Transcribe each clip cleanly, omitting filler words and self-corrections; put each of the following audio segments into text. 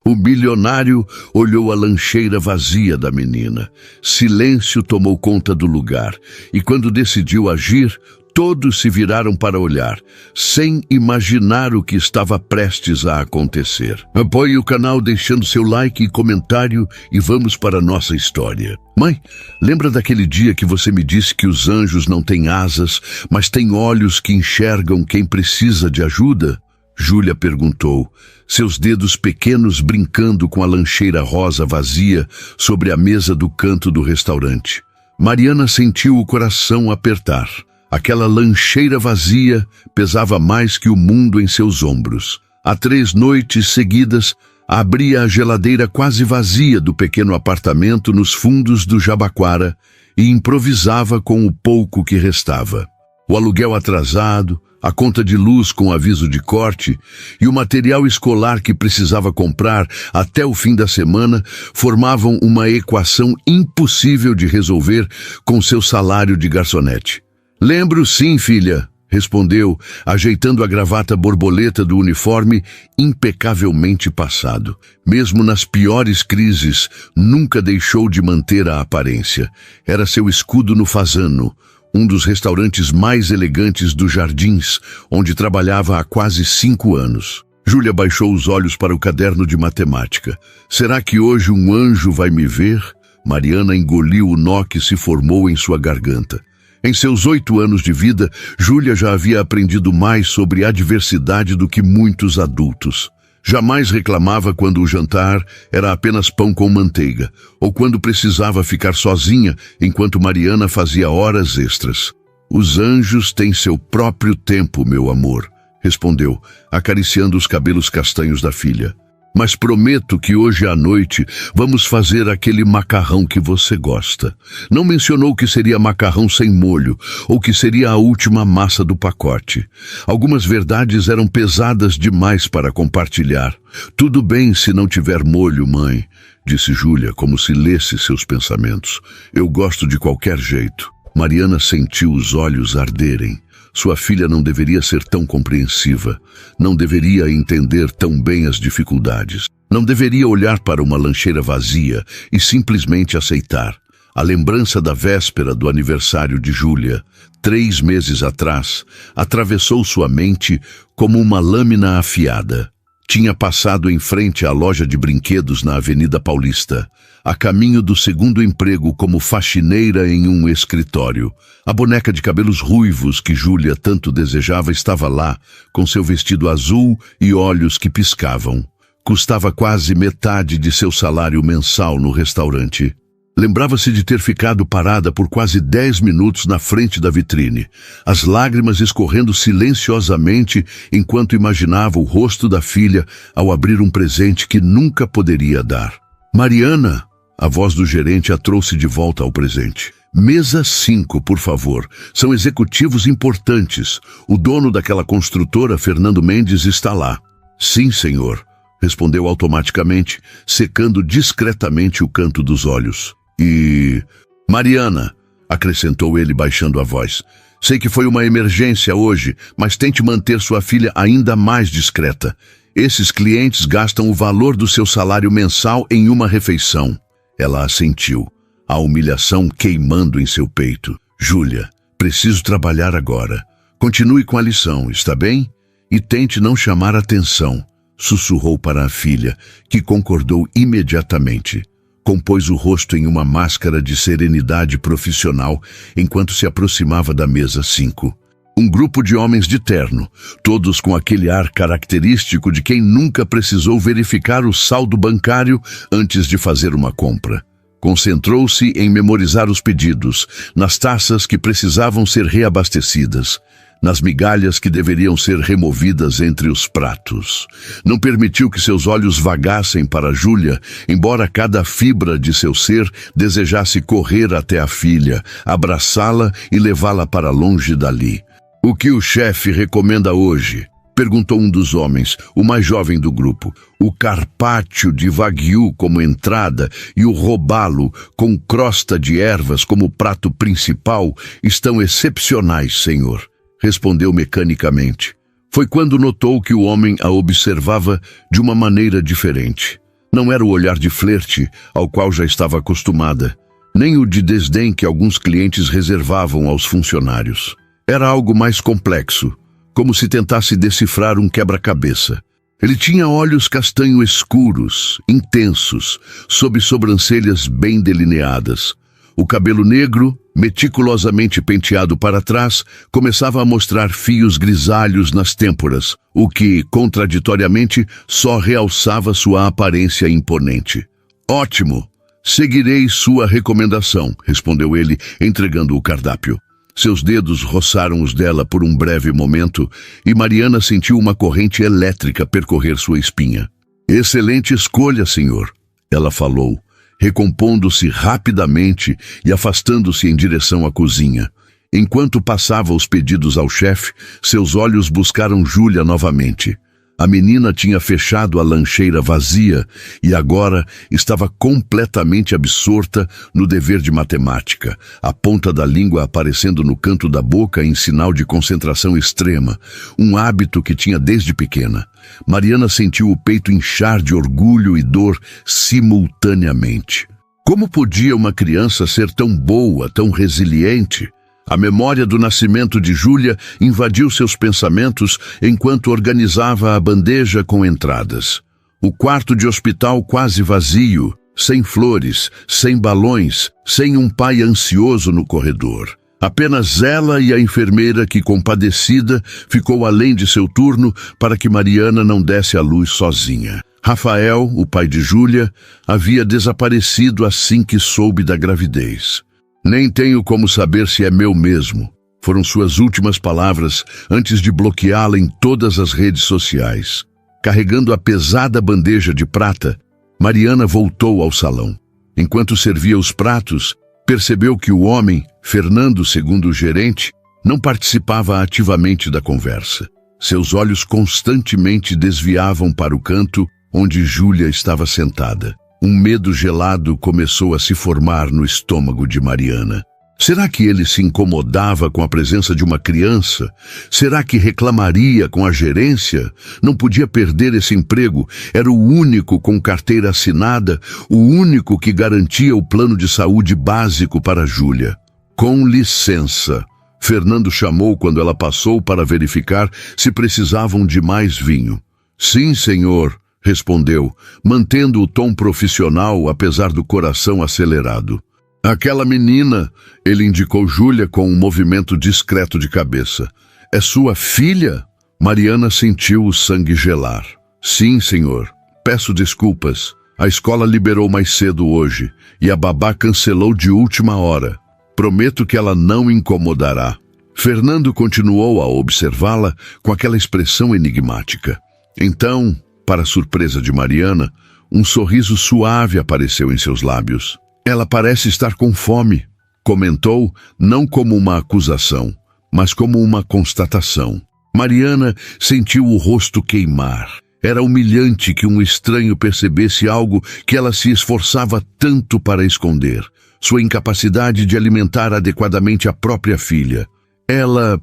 O milionário olhou a lancheira vazia da menina. Silêncio tomou conta do lugar, e quando decidiu agir, todos se viraram para olhar, sem imaginar o que estava prestes a acontecer. Apoie o canal deixando seu like e comentário e vamos para a nossa história. Mãe, lembra daquele dia que você me disse que os anjos não têm asas, mas têm olhos que enxergam quem precisa de ajuda? Júlia perguntou, seus dedos pequenos brincando com a lancheira rosa vazia sobre a mesa do canto do restaurante. Mariana sentiu o coração apertar. Aquela lancheira vazia pesava mais que o mundo em seus ombros. Há 3 noites seguidas, abria a geladeira quase vazia do pequeno apartamento nos fundos do Jabaquara e improvisava com o pouco que restava. O aluguel atrasado, a conta de luz com aviso de corte e o material escolar que precisava comprar até o fim da semana formavam uma equação impossível de resolver com seu salário de garçonete. Lembro sim, filha, respondeu, ajeitando a gravata borboleta do uniforme impecavelmente passado. Mesmo nas piores crises, nunca deixou de manter a aparência. Era seu escudo no Fazano, um dos restaurantes mais elegantes dos Jardins, onde trabalhava há quase 5 anos. Júlia baixou os olhos para o caderno de matemática. Será que hoje um anjo vai me ver? Mariana engoliu o nó que se formou em sua garganta. Em seus 8 anos de vida, Júlia já havia aprendido mais sobre adversidade do que muitos adultos. Jamais reclamava quando o jantar era apenas pão com manteiga, ou quando precisava ficar sozinha enquanto Mariana fazia horas extras. Os anjos têm seu próprio tempo, meu amor, respondeu, acariciando os cabelos castanhos da filha. Mas prometo que hoje à noite vamos fazer aquele macarrão que você gosta. Não mencionou que seria macarrão sem molho, ou que seria a última massa do pacote. Algumas verdades eram pesadas demais para compartilhar. Tudo bem se não tiver molho, mãe, disse Júlia, como se lesse seus pensamentos. Eu gosto de qualquer jeito. Mariana sentiu os olhos arderem. Sua filha não deveria ser tão compreensiva, não deveria entender tão bem as dificuldades, não deveria olhar para uma lancheira vazia e simplesmente aceitar. A lembrança da véspera do aniversário de Júlia, 3 meses atrás, atravessou sua mente como uma lâmina afiada. Tinha passado em frente à loja de brinquedos na Avenida Paulista, a caminho do segundo emprego como faxineira em um escritório. A boneca de cabelos ruivos que Júlia tanto desejava estava lá, com seu vestido azul e olhos que piscavam. Custava quase metade de seu salário mensal no restaurante. Lembrava-se de ter ficado parada por quase 10 minutos na frente da vitrine, as lágrimas escorrendo silenciosamente enquanto imaginava o rosto da filha ao abrir um presente que nunca poderia dar. Mariana! A voz do gerente a trouxe de volta ao presente. Mesa 5, por favor. São executivos importantes. O dono daquela construtora, Fernando Mendes, está lá. Sim, senhor, respondeu automaticamente, secando discretamente o canto dos olhos. E... Mariana, acrescentou ele baixando a voz. Sei que foi uma emergência hoje, mas tente manter sua filha ainda mais discreta. Esses clientes gastam o valor do seu salário mensal em uma refeição. Ela assentiu, a humilhação queimando em seu peito. Júlia, preciso trabalhar agora. Continue com a lição, está bem? E tente não chamar atenção, sussurrou para a filha, que concordou imediatamente. Compôs o rosto em uma máscara de serenidade profissional enquanto se aproximava da mesa 5. Um grupo de homens de terno, todos com aquele ar característico de quem nunca precisou verificar o saldo bancário antes de fazer uma compra. Concentrou-se em memorizar os pedidos, nas taças que precisavam ser reabastecidas, nas migalhas que deveriam ser removidas entre os pratos. Não permitiu que seus olhos vagassem para Júlia, embora cada fibra de seu ser desejasse correr até a filha, abraçá-la e levá-la para longe dali. O que o chefe recomenda hoje? Perguntou um dos homens, o mais jovem do grupo. O carpaccio de wagyu como entrada e o robalo com crosta de ervas como prato principal estão excepcionais, senhor, respondeu mecanicamente. Foi quando notou que o homem a observava de uma maneira diferente. Não era o olhar de flerte ao qual já estava acostumada, nem o de desdém que alguns clientes reservavam aos funcionários. Era algo mais complexo, como se tentasse decifrar um quebra-cabeça. Ele tinha olhos castanho escuros, intensos, sob sobrancelhas bem delineadas. O cabelo negro, meticulosamente penteado para trás, começava a mostrar fios grisalhos nas têmporas, o que, contraditoriamente, só realçava sua aparência imponente. "Ótimo! Seguirei sua recomendação", respondeu ele, entregando o cardápio. Seus dedos roçaram os dela por um breve momento e Mariana sentiu uma corrente elétrica percorrer sua espinha. "Excelente escolha, senhor", ela falou, recompondo-se rapidamente e afastando-se em direção à cozinha. Enquanto passava os pedidos ao chefe, seus olhos buscaram Júlia novamente. A menina tinha fechado a lancheira vazia e agora estava completamente absorta no dever de matemática, a ponta da língua aparecendo no canto da boca em sinal de concentração extrema, um hábito que tinha desde pequena. Mariana sentiu o peito inchar de orgulho e dor simultaneamente. Como podia uma criança ser tão boa, tão resiliente? A memória do nascimento de Júlia invadiu seus pensamentos enquanto organizava a bandeja com entradas. O quarto de hospital quase vazio, sem flores, sem balões, sem um pai ansioso no corredor. Apenas ela e a enfermeira que, compadecida, ficou além de seu turno para que Mariana não desse à luz sozinha. Rafael, o pai de Júlia, havia desaparecido assim que soube da gravidez. "Nem tenho como saber se é meu mesmo", foram suas últimas palavras antes de bloqueá-la em todas as redes sociais. Carregando a pesada bandeja de prata, Mariana voltou ao salão. Enquanto servia os pratos, percebeu que o homem, Fernando, segundo o gerente, não participava ativamente da conversa. Seus olhos constantemente desviavam para o canto onde Júlia estava sentada. Um medo gelado começou a se formar no estômago de Mariana. Será que ele se incomodava com a presença de uma criança? Será que reclamaria com a gerência? Não podia perder esse emprego. Era o único com carteira assinada, o único que garantia o plano de saúde básico para Júlia. "Com licença", Fernando chamou quando ela passou para verificar se precisavam de mais vinho. "Sim, senhor", respondeu, mantendo o tom profissional apesar do coração acelerado. "Aquela menina", ele indicou Júlia com um movimento discreto de cabeça. "É sua filha?" Mariana sentiu o sangue gelar. "Sim, senhor. Peço desculpas. A escola liberou mais cedo hoje e a babá cancelou de última hora. Prometo que ela não incomodará." Fernando continuou a observá-la com aquela expressão enigmática. Então, para surpresa de Mariana, um sorriso suave apareceu em seus lábios. "Ela parece estar com fome", comentou, não como uma acusação, mas como uma constatação. Mariana sentiu o rosto queimar. Era humilhante que um estranho percebesse algo que ela se esforçava tanto para esconder, sua incapacidade de alimentar adequadamente a própria filha. Ela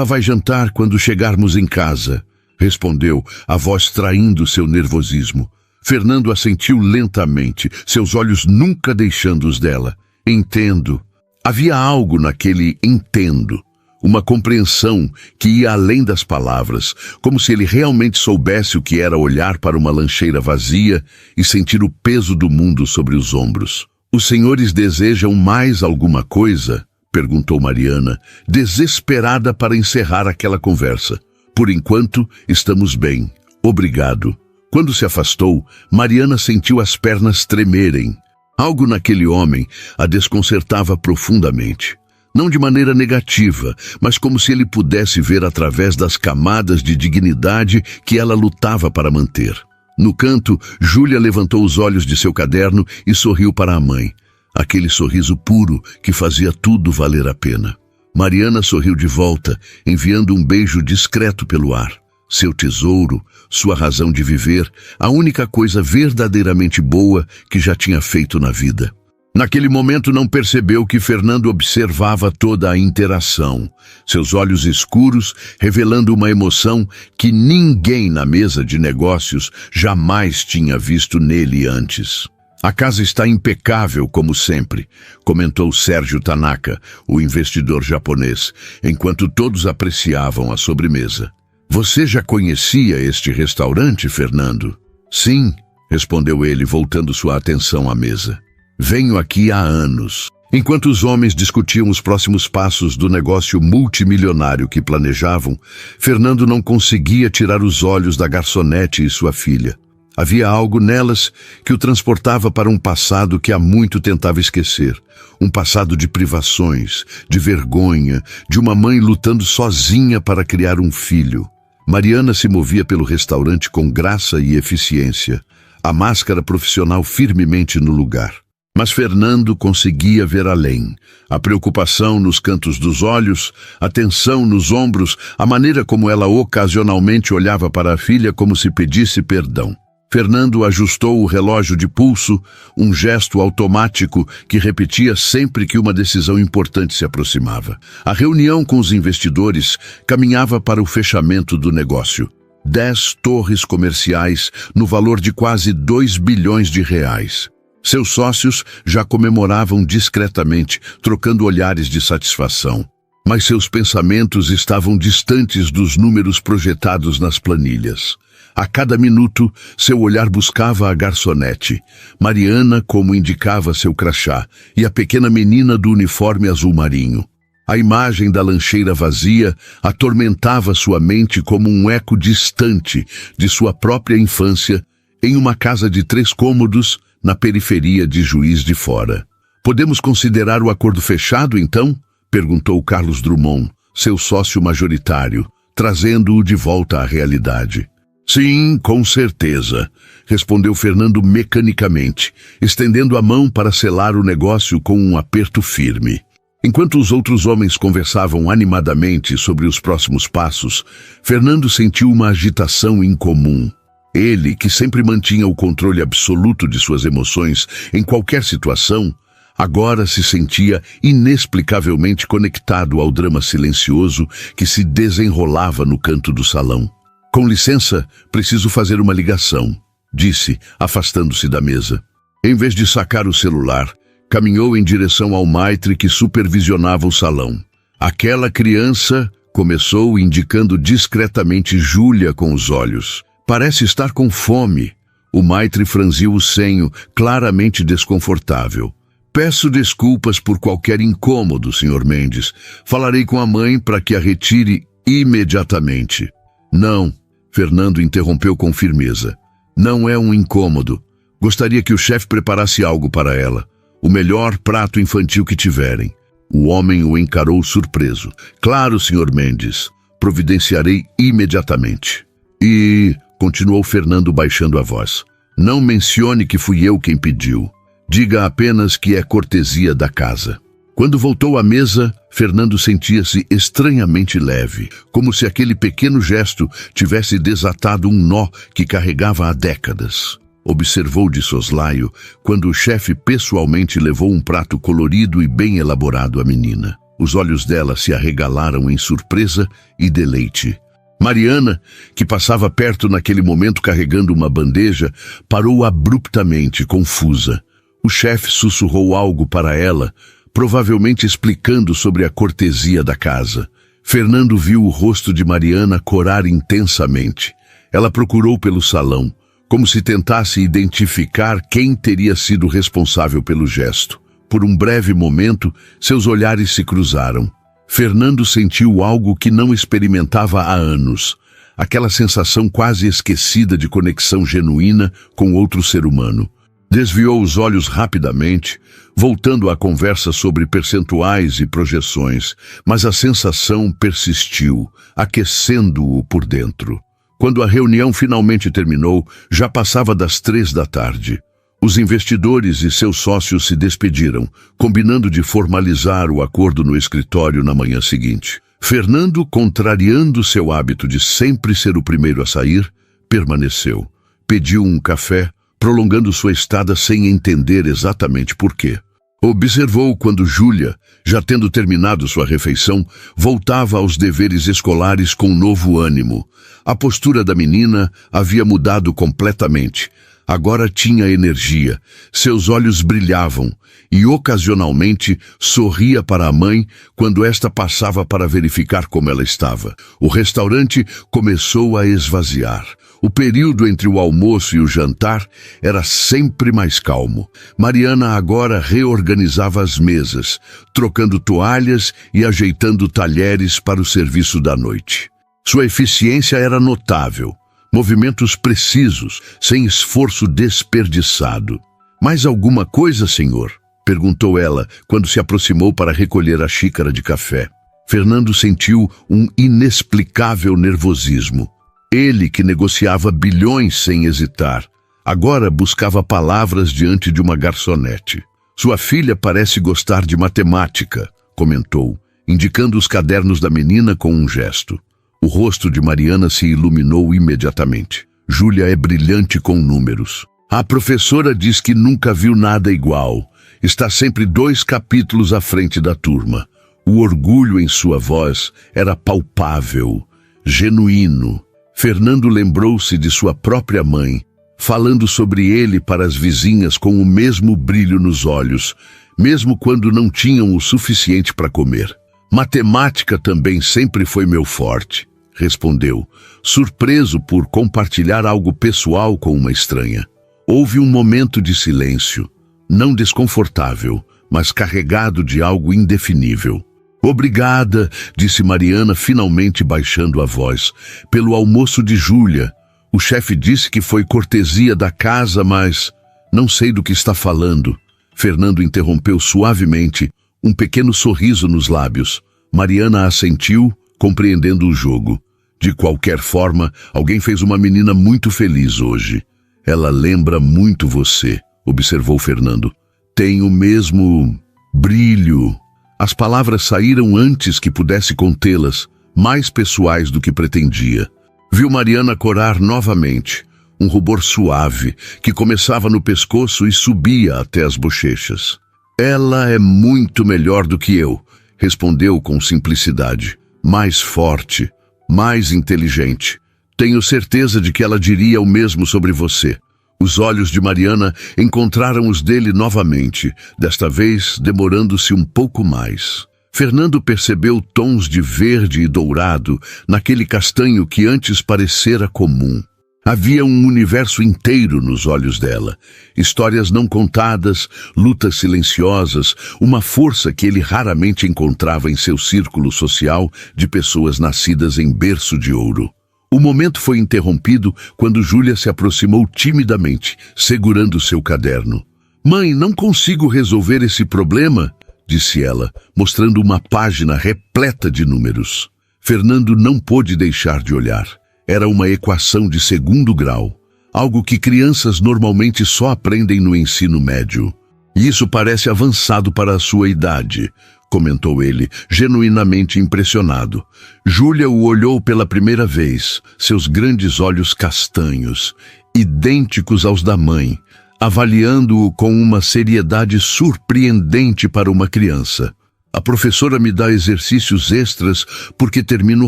vai jantar quando chegarmos em casa", respondeu, a voz traindo seu nervosismo. Fernando assentiu lentamente, seus olhos nunca deixando os dela. "Entendo." Havia algo naquele "entendo", uma compreensão que ia além das palavras, como se ele realmente soubesse o que era olhar para uma lancheira vazia e sentir o peso do mundo sobre os ombros. "Os senhores desejam mais alguma coisa?", perguntou Mariana, desesperada para encerrar aquela conversa. "Por enquanto, estamos bem. Obrigado." Quando se afastou, Mariana sentiu as pernas tremerem. Algo naquele homem a desconcertava profundamente. Não de maneira negativa, mas como se ele pudesse ver através das camadas de dignidade que ela lutava para manter. No canto, Júlia levantou os olhos de seu caderno e sorriu para a mãe. Aquele sorriso puro que fazia tudo valer a pena. Mariana sorriu de volta, enviando um beijo discreto pelo ar. Seu tesouro, sua razão de viver, a única coisa verdadeiramente boa que já tinha feito na vida. Naquele momento não percebeu que Fernando observava toda a interação, seus olhos escuros revelando uma emoção que ninguém na mesa de negócios jamais tinha visto nele antes. A casa está impecável como sempre, comentou Sérgio Tanaka, o investidor japonês, enquanto todos apreciavam a sobremesa. Você já conhecia este restaurante, Fernando? Sim, respondeu ele, voltando sua atenção à mesa. Venho aqui há anos. Enquanto os homens discutiam os próximos passos do negócio multimilionário que planejavam, Fernando não conseguia tirar os olhos da garçonete e sua filha. Havia algo nelas que o transportava para um passado que há muito tentava esquecer. Um passado de privações, de vergonha, de uma mãe lutando sozinha para criar um filho. Mariana se movia pelo restaurante com graça e eficiência, a máscara profissional firmemente no lugar. Mas Fernando conseguia ver além. A preocupação nos cantos dos olhos, a tensão nos ombros, a maneira como ela ocasionalmente olhava para a filha como se pedisse perdão. Fernando ajustou o relógio de pulso, um gesto automático que repetia sempre que uma decisão importante se aproximava. A reunião com os investidores caminhava para o fechamento do negócio. 10 torres comerciais no valor de quase 2 bilhões de reais. Seus sócios já comemoravam discretamente, trocando olhares de satisfação. Mas seus pensamentos estavam distantes dos números projetados nas planilhas. A cada minuto, seu olhar buscava a garçonete, Mariana, como indicava seu crachá, e a pequena menina do uniforme azul marinho. A imagem da lancheira vazia atormentava sua mente como um eco distante de sua própria infância, em uma casa de 3 cômodos, na periferia de Juiz de Fora. Podemos considerar o acordo fechado, então? Perguntou Carlos Drummond, seu sócio majoritário, trazendo-o de volta à realidade. Sim, com certeza, respondeu Fernando mecanicamente, estendendo a mão para selar o negócio com um aperto firme. Enquanto os outros homens conversavam animadamente sobre os próximos passos, Fernando sentiu uma agitação incomum. Ele, que sempre mantinha o controle absoluto de suas emoções em qualquer situação, agora se sentia inexplicavelmente conectado ao drama silencioso que se desenrolava no canto do salão. Com licença, preciso fazer uma ligação, disse, afastando-se da mesa. Em vez de sacar o celular, caminhou em direção ao maitre que supervisionava o salão. Aquela criança, começou indicando discretamente Júlia com os olhos. Parece estar com fome. O maitre franziu o senho, claramente desconfortável. Peço desculpas por qualquer incômodo, Sr. Mendes. Falarei com a mãe para que a retire imediatamente. Não, Fernando interrompeu com firmeza. Não é um incômodo. Gostaria que o chefe preparasse algo para ela. O melhor prato infantil que tiverem. O homem o encarou surpreso. Claro, Sr. Mendes. Providenciarei imediatamente. E... continuou Fernando baixando a voz. Não mencione que fui eu quem pediu. Diga apenas que é cortesia da casa. Quando voltou à mesa, Fernando sentia-se estranhamente leve, como se aquele pequeno gesto tivesse desatado um nó que carregava há décadas. Observou de soslaio quando o chefe pessoalmente levou um prato colorido e bem elaborado à menina. Os olhos dela se arregalaram em surpresa e deleite. Mariana, que passava perto naquele momento carregando uma bandeja, parou abruptamente, confusa. O chefe sussurrou algo para ela, provavelmente explicando sobre a cortesia da casa. Fernando viu o rosto de Mariana corar intensamente. Ela procurou pelo salão, como se tentasse identificar quem teria sido responsável pelo gesto. Por um breve momento, seus olhares se cruzaram. Fernando sentiu algo que não experimentava há anos. Aquela sensação quase esquecida de conexão genuína com outro ser humano. Desviou os olhos rapidamente, voltando à conversa sobre percentuais e projeções, mas a sensação persistiu, aquecendo-o por dentro. Quando a reunião finalmente terminou, já passava das 3 da tarde. Os investidores e seus sócios se despediram, combinando de formalizar o acordo no escritório na manhã seguinte. Fernando, contrariando seu hábito de sempre ser o primeiro a sair, permaneceu. Pediu um café, prolongando sua estada sem entender exatamente por quê. Observou quando Júlia, já tendo terminado sua refeição, voltava aos deveres escolares com novo ânimo. A postura da menina havia mudado completamente. Agora tinha energia, seus olhos brilhavam e, ocasionalmente, sorria para a mãe quando esta passava para verificar como ela estava. O restaurante começou a esvaziar. O período entre o almoço e o jantar era sempre mais calmo. Mariana agora reorganizava as mesas, trocando toalhas e ajeitando talheres para o serviço da noite. Sua eficiência era notável. Movimentos precisos, sem esforço desperdiçado. Mais alguma coisa, senhor? Perguntou ela, quando se aproximou para recolher a xícara de café. Fernando sentiu um inexplicável nervosismo. Ele, que negociava bilhões sem hesitar, agora buscava palavras diante de uma garçonete. Sua filha parece gostar de matemática, comentou, indicando os cadernos da menina com um gesto. O rosto de Mariana se iluminou imediatamente. Júlia é brilhante com números. A professora diz que nunca viu nada igual. Está sempre 2 capítulos à frente da turma. O orgulho em sua voz era palpável, genuíno. Fernando lembrou-se de sua própria mãe, falando sobre ele para as vizinhas com o mesmo brilho nos olhos, mesmo quando não tinham o suficiente para comer. Matemática também sempre foi meu forte, respondeu, surpreso por compartilhar algo pessoal com uma estranha. Houve um momento de silêncio, não desconfortável, mas carregado de algo indefinível. Obrigada, disse Mariana, finalmente baixando a voz, pelo almoço de Júlia. O chefe disse que foi cortesia da casa, mas não sei do que está falando. Fernando interrompeu suavemente, um pequeno sorriso nos lábios. Mariana assentiu, compreendendo o jogo. De qualquer forma, alguém fez uma menina muito feliz hoje. Ela lembra muito você, observou Fernando. Tem o mesmo brilho. As palavras saíram antes que pudesse contê-las, mais pessoais do que pretendia. Viu Mariana corar novamente, um rubor suave, que começava no pescoço e subia até as bochechas. Ela é muito melhor do que eu, respondeu com simplicidade. Mais forte, mais inteligente. Tenho certeza de que ela diria o mesmo sobre você. Os olhos de Mariana encontraram os dele novamente, desta vez demorando-se um pouco mais. Fernando percebeu tons de verde e dourado naquele castanho que antes parecera comum. Havia um universo inteiro nos olhos dela. Histórias não contadas, lutas silenciosas, uma força que ele raramente encontrava em seu círculo social de pessoas nascidas em berço de ouro. O momento foi interrompido quando Júlia se aproximou timidamente, segurando seu caderno. Mãe, não consigo resolver esse problema, disse ela, mostrando uma página repleta de números. Fernando não pôde deixar de olhar. Era uma equação de 2º grau, algo que crianças normalmente só aprendem no ensino médio. Isso parece avançado para a sua idade, comentou ele, genuinamente impressionado. Júlia o olhou pela primeira vez, seus grandes olhos castanhos, idênticos aos da mãe, avaliando-o com uma seriedade surpreendente para uma criança. A professora me dá exercícios extras porque termino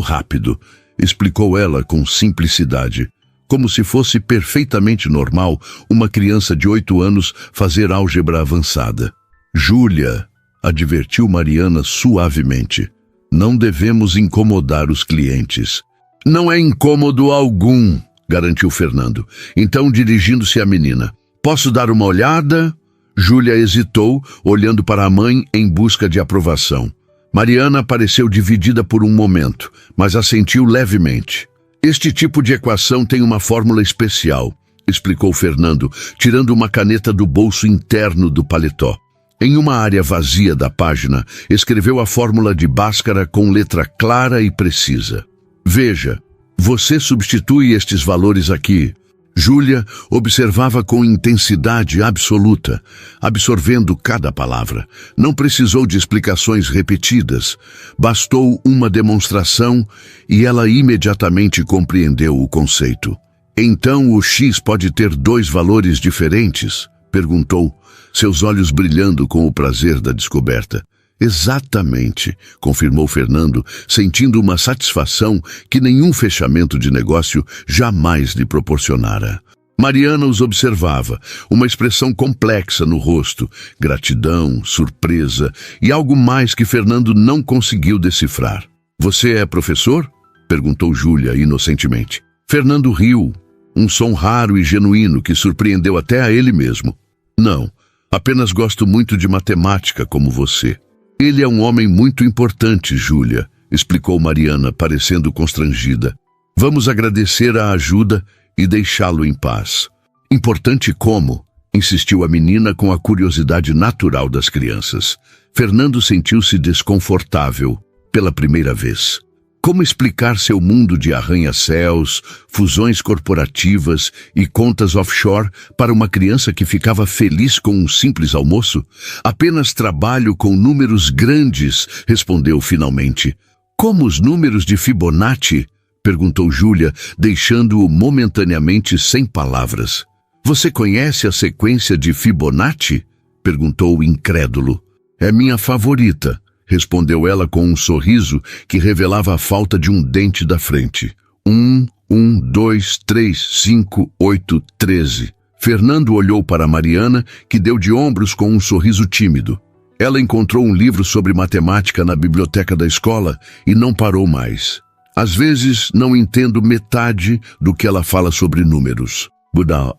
rápido, explicou ela com simplicidade, como se fosse perfeitamente normal uma criança de 8 anos fazer álgebra avançada. Júlia, advertiu Mariana suavemente, não devemos incomodar os clientes. Não é incômodo algum, garantiu Fernando. Então, dirigindo-se à menina, posso dar uma olhada? Júlia hesitou, olhando para a mãe em busca de aprovação. Mariana pareceu dividida por um momento, mas assentiu levemente. Este tipo de equação tem uma fórmula especial, explicou Fernando, tirando uma caneta do bolso interno do paletó. Em uma área vazia da página, escreveu a fórmula de Bhaskara com letra clara e precisa. Veja, você substitui estes valores aqui. Júlia observava com intensidade absoluta, absorvendo cada palavra. Não precisou de explicações repetidas. Bastou uma demonstração e ela imediatamente compreendeu o conceito. Então o X pode ter 2 valores diferentes? Perguntou, seus olhos brilhando com o prazer da descoberta. Exatamente, confirmou Fernando, sentindo uma satisfação que nenhum fechamento de negócio jamais lhe proporcionara. Mariana os observava, uma expressão complexa no rosto, gratidão, surpresa e algo mais que Fernando não conseguiu decifrar. Você é professor? Perguntou Júlia inocentemente. Fernando riu, um som raro e genuíno que surpreendeu até a ele mesmo. Não, apenas gosto muito de matemática como você. Ele é um homem muito importante, Júlia, explicou Mariana, parecendo constrangida. Vamos agradecer a ajuda e deixá-lo em paz. Importante como? Insistiu a menina com a curiosidade natural das crianças. Fernando sentiu-se desconfortável pela primeira vez. Como explicar seu mundo de arranha-céus, fusões corporativas e contas offshore para uma criança que ficava feliz com um simples almoço? Apenas trabalho com números grandes, respondeu finalmente. Como os números de Fibonacci? Perguntou Júlia, deixando-o momentaneamente sem palavras. Você conhece a sequência de Fibonacci? Perguntou incrédulo. É minha favorita, respondeu ela com um sorriso que revelava a falta de um dente da frente. 1, 2, 3, 5, 8, 13. Fernando olhou para Mariana, que deu de ombros com um sorriso tímido. Ela encontrou um livro sobre matemática na biblioteca da escola e não parou mais. Às vezes, não entendo metade do que ela fala sobre números.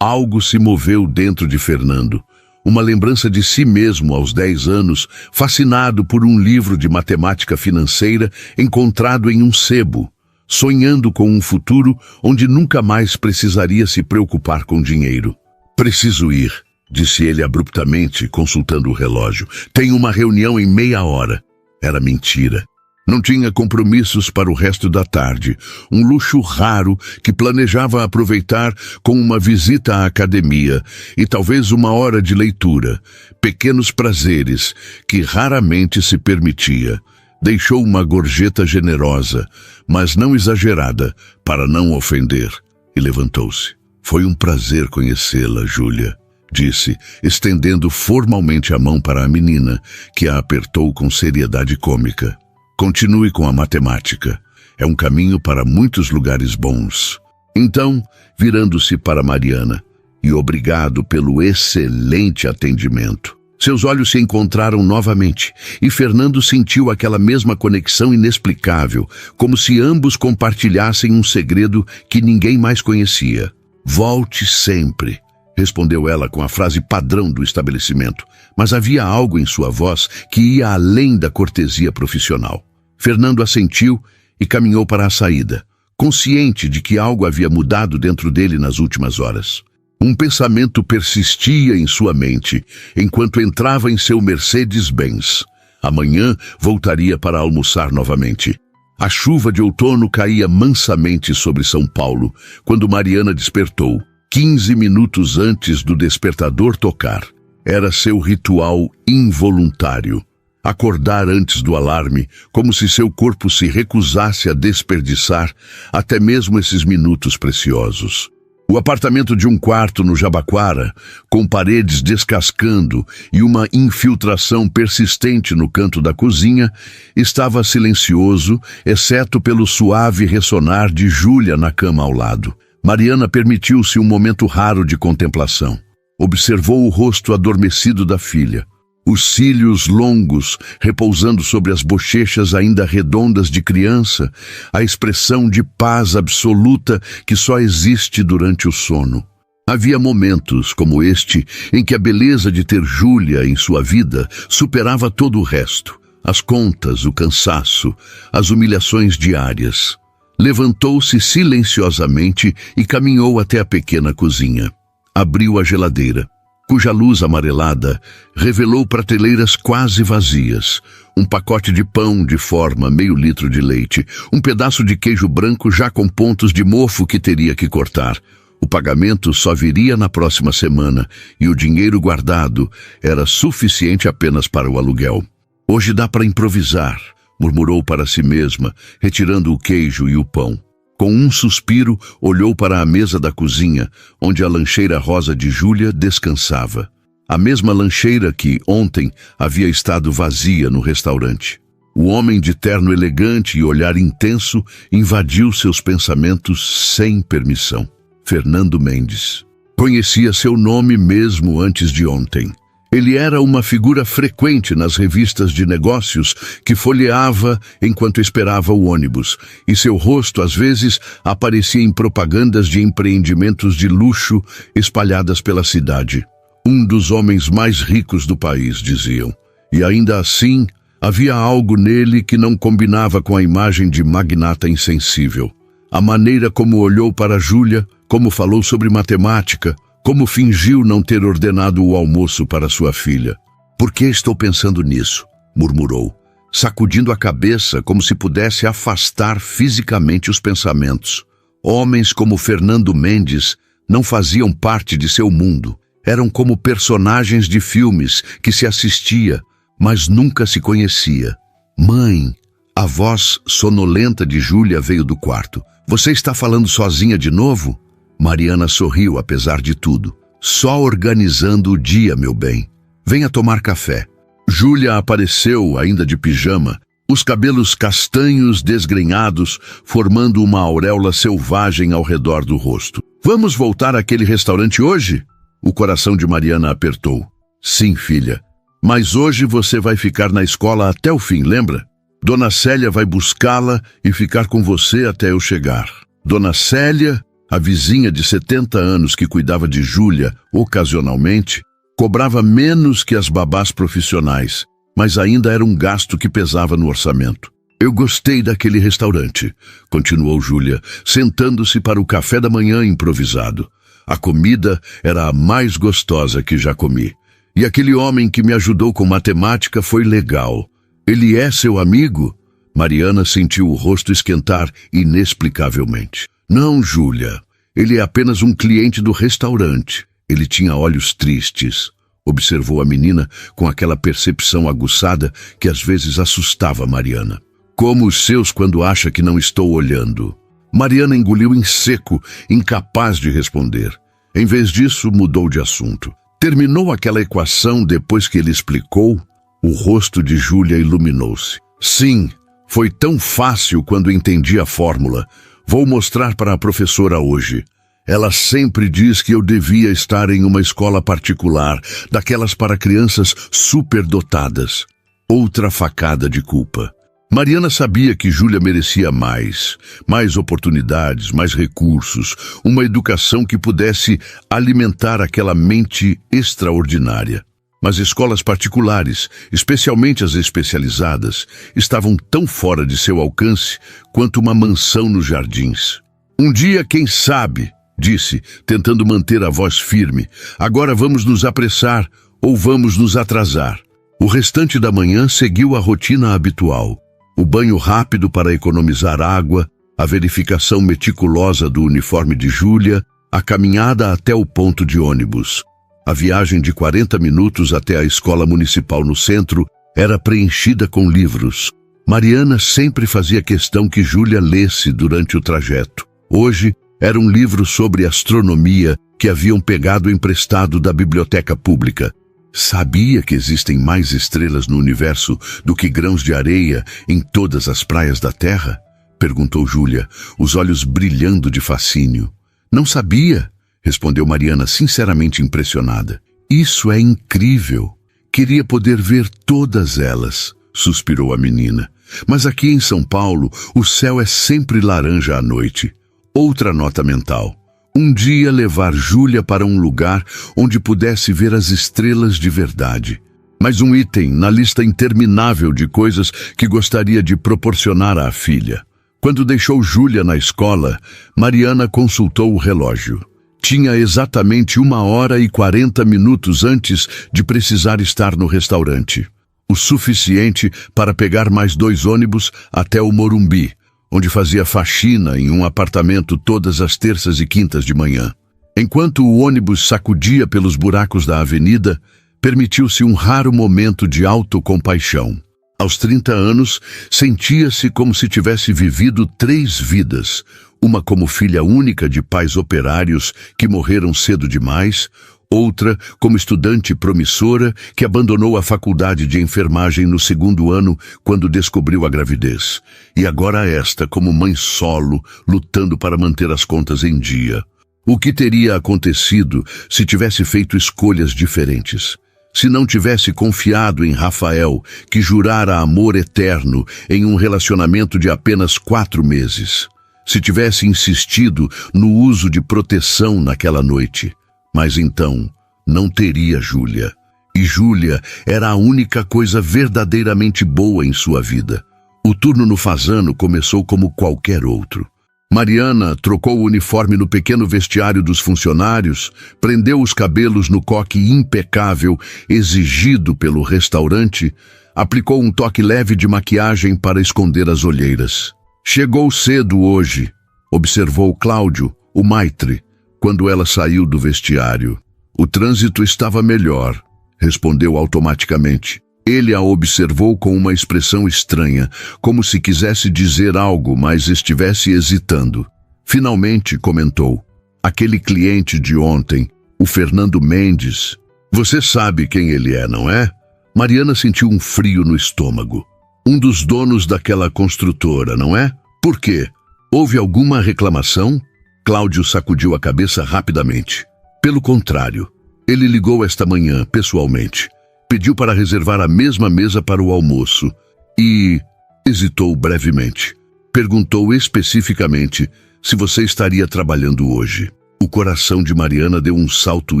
Algo se moveu dentro de Fernando. Uma lembrança de si mesmo aos 10 anos, fascinado por um livro de matemática financeira encontrado em um sebo, sonhando com um futuro onde nunca mais precisaria se preocupar com dinheiro. Preciso ir, disse ele abruptamente, consultando o relógio. Tenho uma reunião em meia hora. Era mentira. Não tinha compromissos para o resto da tarde, um luxo raro que planejava aproveitar com uma visita à academia e talvez uma hora de leitura, pequenos prazeres que raramente se permitia. Deixou uma gorjeta generosa, mas não exagerada, para não ofender, e levantou-se. Foi um prazer conhecê-la, Júlia, disse, estendendo formalmente a mão para a menina, que a apertou com seriedade cômica. Continue com a matemática. É um caminho para muitos lugares bons. Então, virando-se para Mariana, e obrigado pelo excelente atendimento. Seus olhos se encontraram novamente, e Fernando sentiu aquela mesma conexão inexplicável, como se ambos compartilhassem um segredo que ninguém mais conhecia. Volte sempre, respondeu ela com a frase padrão do estabelecimento, mas havia algo em sua voz que ia além da cortesia profissional. Fernando assentiu e caminhou para a saída, consciente de que algo havia mudado dentro dele nas últimas horas. Um pensamento persistia em sua mente, enquanto entrava em seu Mercedes-Benz. Amanhã voltaria para almoçar novamente. A chuva de outono caía mansamente sobre São Paulo, quando Mariana despertou, 15 minutos antes do despertador tocar. Era seu ritual involuntário. Acordar antes do alarme, como se seu corpo se recusasse a desperdiçar até mesmo esses minutos preciosos. O apartamento de um quarto no Jabaquara, com paredes descascando e uma infiltração persistente no canto da cozinha, estava silencioso, exceto pelo suave ressonar de Júlia na cama ao lado. Mariana permitiu-se um momento raro de contemplação. Observou o rosto adormecido da filha. Os cílios longos repousando sobre as bochechas ainda redondas de criança, a expressão de paz absoluta que só existe durante o sono. Havia momentos como este em que a beleza de ter Júlia em sua vida superava todo o resto, as contas, o cansaço, as humilhações diárias. Levantou-se silenciosamente e caminhou até a pequena cozinha. Abriu a geladeira, cuja luz amarelada revelou prateleiras quase vazias, um pacote de pão de forma, meio litro de leite, um pedaço de queijo branco já com pontos de mofo que teria que cortar. O pagamento só viria na próxima semana e o dinheiro guardado era suficiente apenas para o aluguel. Hoje dá para improvisar, murmurou para si mesma, retirando o queijo e o pão. Com um suspiro, olhou para a mesa da cozinha, onde a lancheira rosa de Júlia descansava. A mesma lancheira que, ontem, havia estado vazia no restaurante. O homem de terno elegante e olhar intenso invadiu seus pensamentos sem permissão. Fernando Mendes. Conhecia seu nome mesmo antes de ontem. Ele era uma figura frequente nas revistas de negócios que folheava enquanto esperava o ônibus, e seu rosto, às vezes, aparecia em propagandas de empreendimentos de luxo espalhadas pela cidade. Um dos homens mais ricos do país, diziam. E ainda assim, havia algo nele que não combinava com a imagem de magnata insensível. A maneira como olhou para Júlia, como falou sobre matemática, como fingiu não ter ordenado o almoço para sua filha. "Por que estou pensando nisso?", murmurou, sacudindo a cabeça como se pudesse afastar fisicamente os pensamentos. Homens como Fernando Mendes não faziam parte de seu mundo. Eram como personagens de filmes que se assistia, mas nunca se conhecia. "Mãe!", a voz sonolenta de Júlia veio do quarto. "Você está falando sozinha de novo?" Mariana sorriu apesar de tudo. "Só organizando o dia, meu bem. Venha tomar café." Júlia apareceu, ainda de pijama, os cabelos castanhos desgrenhados, formando uma auréola selvagem ao redor do rosto. "Vamos voltar àquele restaurante hoje?" O coração de Mariana apertou. "Sim, filha. Mas hoje você vai ficar na escola até o fim, lembra? Dona Célia vai buscá-la e ficar com você até eu chegar." Dona Célia, a vizinha de 70 anos que cuidava de Júlia ocasionalmente, cobrava menos que as babás profissionais, mas ainda era um gasto que pesava no orçamento. "Eu gostei daquele restaurante", continuou Júlia, sentando-se para o café da manhã improvisado. "A comida era a mais gostosa que já comi. E aquele homem que me ajudou com matemática foi legal. Ele é seu amigo?" Mariana sentiu o rosto esquentar inexplicavelmente. "Não, Júlia. Ele é apenas um cliente do restaurante." Ele tinha olhos tristes, observou a menina com aquela percepção aguçada que às vezes assustava Mariana. "Como os seus quando acha que não estou olhando." Mariana engoliu em seco, incapaz de responder. Em vez disso, mudou de assunto. Terminou aquela equação depois que ele explicou. O rosto de Júlia iluminou-se. "Sim, foi tão fácil quando entendi a fórmula. Vou mostrar para a professora hoje. Ela sempre diz que eu devia estar em uma escola particular, daquelas para crianças superdotadas." Outra facada de culpa. Mariana sabia que Júlia merecia mais oportunidades, mais recursos, uma educação que pudesse alimentar aquela mente extraordinária. Mas escolas particulares, especialmente as especializadas, estavam tão fora de seu alcance quanto uma mansão nos jardins. "Um dia, quem sabe", disse, tentando manter a voz firme. "Agora vamos nos apressar ou vamos nos atrasar." O restante da manhã seguiu a rotina habitual. O banho rápido para economizar água, a verificação meticulosa do uniforme de Júlia, a caminhada até o ponto de ônibus. A viagem de 40 minutos até a escola municipal no centro era preenchida com livros. Mariana sempre fazia questão que Júlia lesse durante o trajeto. Hoje, era um livro sobre astronomia que haviam pegado emprestado da biblioteca pública. "Sabia que existem mais estrelas no universo do que grãos de areia em todas as praias da Terra?" perguntou Júlia, os olhos brilhando de fascínio. "Não sabia", respondeu Mariana, sinceramente impressionada. "Isso é incrível. Queria poder ver todas elas", suspirou a menina. "Mas aqui em São Paulo, o céu é sempre laranja à noite." Outra nota mental. Um dia levar Júlia para um lugar onde pudesse ver as estrelas de verdade. Mais um item na lista interminável de coisas que gostaria de proporcionar à filha. Quando deixou Júlia na escola, Mariana consultou o relógio. Tinha exatamente 1h40 antes de precisar estar no restaurante. O suficiente para pegar mais 2 ônibus até o Morumbi, onde fazia faxina em um apartamento todas as terças e quintas de manhã. Enquanto o ônibus sacudia pelos buracos da avenida, permitiu-se um raro momento de autocompaixão. Aos 30 anos, sentia-se como se tivesse vivido 3 vidas, uma como filha única de pais operários que morreram cedo demais, Outra, como estudante promissora, que abandonou a faculdade de enfermagem no 2º ano quando descobriu a gravidez. E agora esta, como mãe solo, lutando para manter as contas em dia. O que teria acontecido se tivesse feito escolhas diferentes? Se não tivesse confiado em Rafael, que jurara amor eterno em um relacionamento de apenas 4 meses? Se tivesse insistido no uso de proteção naquela noite? Mas então, não teria Júlia. E Júlia era a única coisa verdadeiramente boa em sua vida. O turno no Fasano começou como qualquer outro. Mariana trocou o uniforme no pequeno vestiário dos funcionários, prendeu os cabelos no coque impecável exigido pelo restaurante, aplicou um toque leve de maquiagem para esconder as olheiras. Chegou cedo hoje, observou Cláudio, o maitre, quando ela saiu do vestiário. O trânsito estava melhor, respondeu automaticamente. Ele a observou com uma expressão estranha, como se quisesse dizer algo, mas estivesse hesitando. Finalmente comentou: aquele cliente de ontem, o Fernando Mendes. Você sabe quem ele é, não é? Mariana sentiu um frio no estômago. Um dos donos daquela construtora, não é? Por quê? Houve alguma reclamação? Cláudio sacudiu a cabeça rapidamente. Pelo contrário, ele ligou esta manhã, pessoalmente. Pediu para reservar a mesma mesa para o almoço e hesitou brevemente. Perguntou especificamente se você estaria trabalhando hoje. O coração de Mariana deu um salto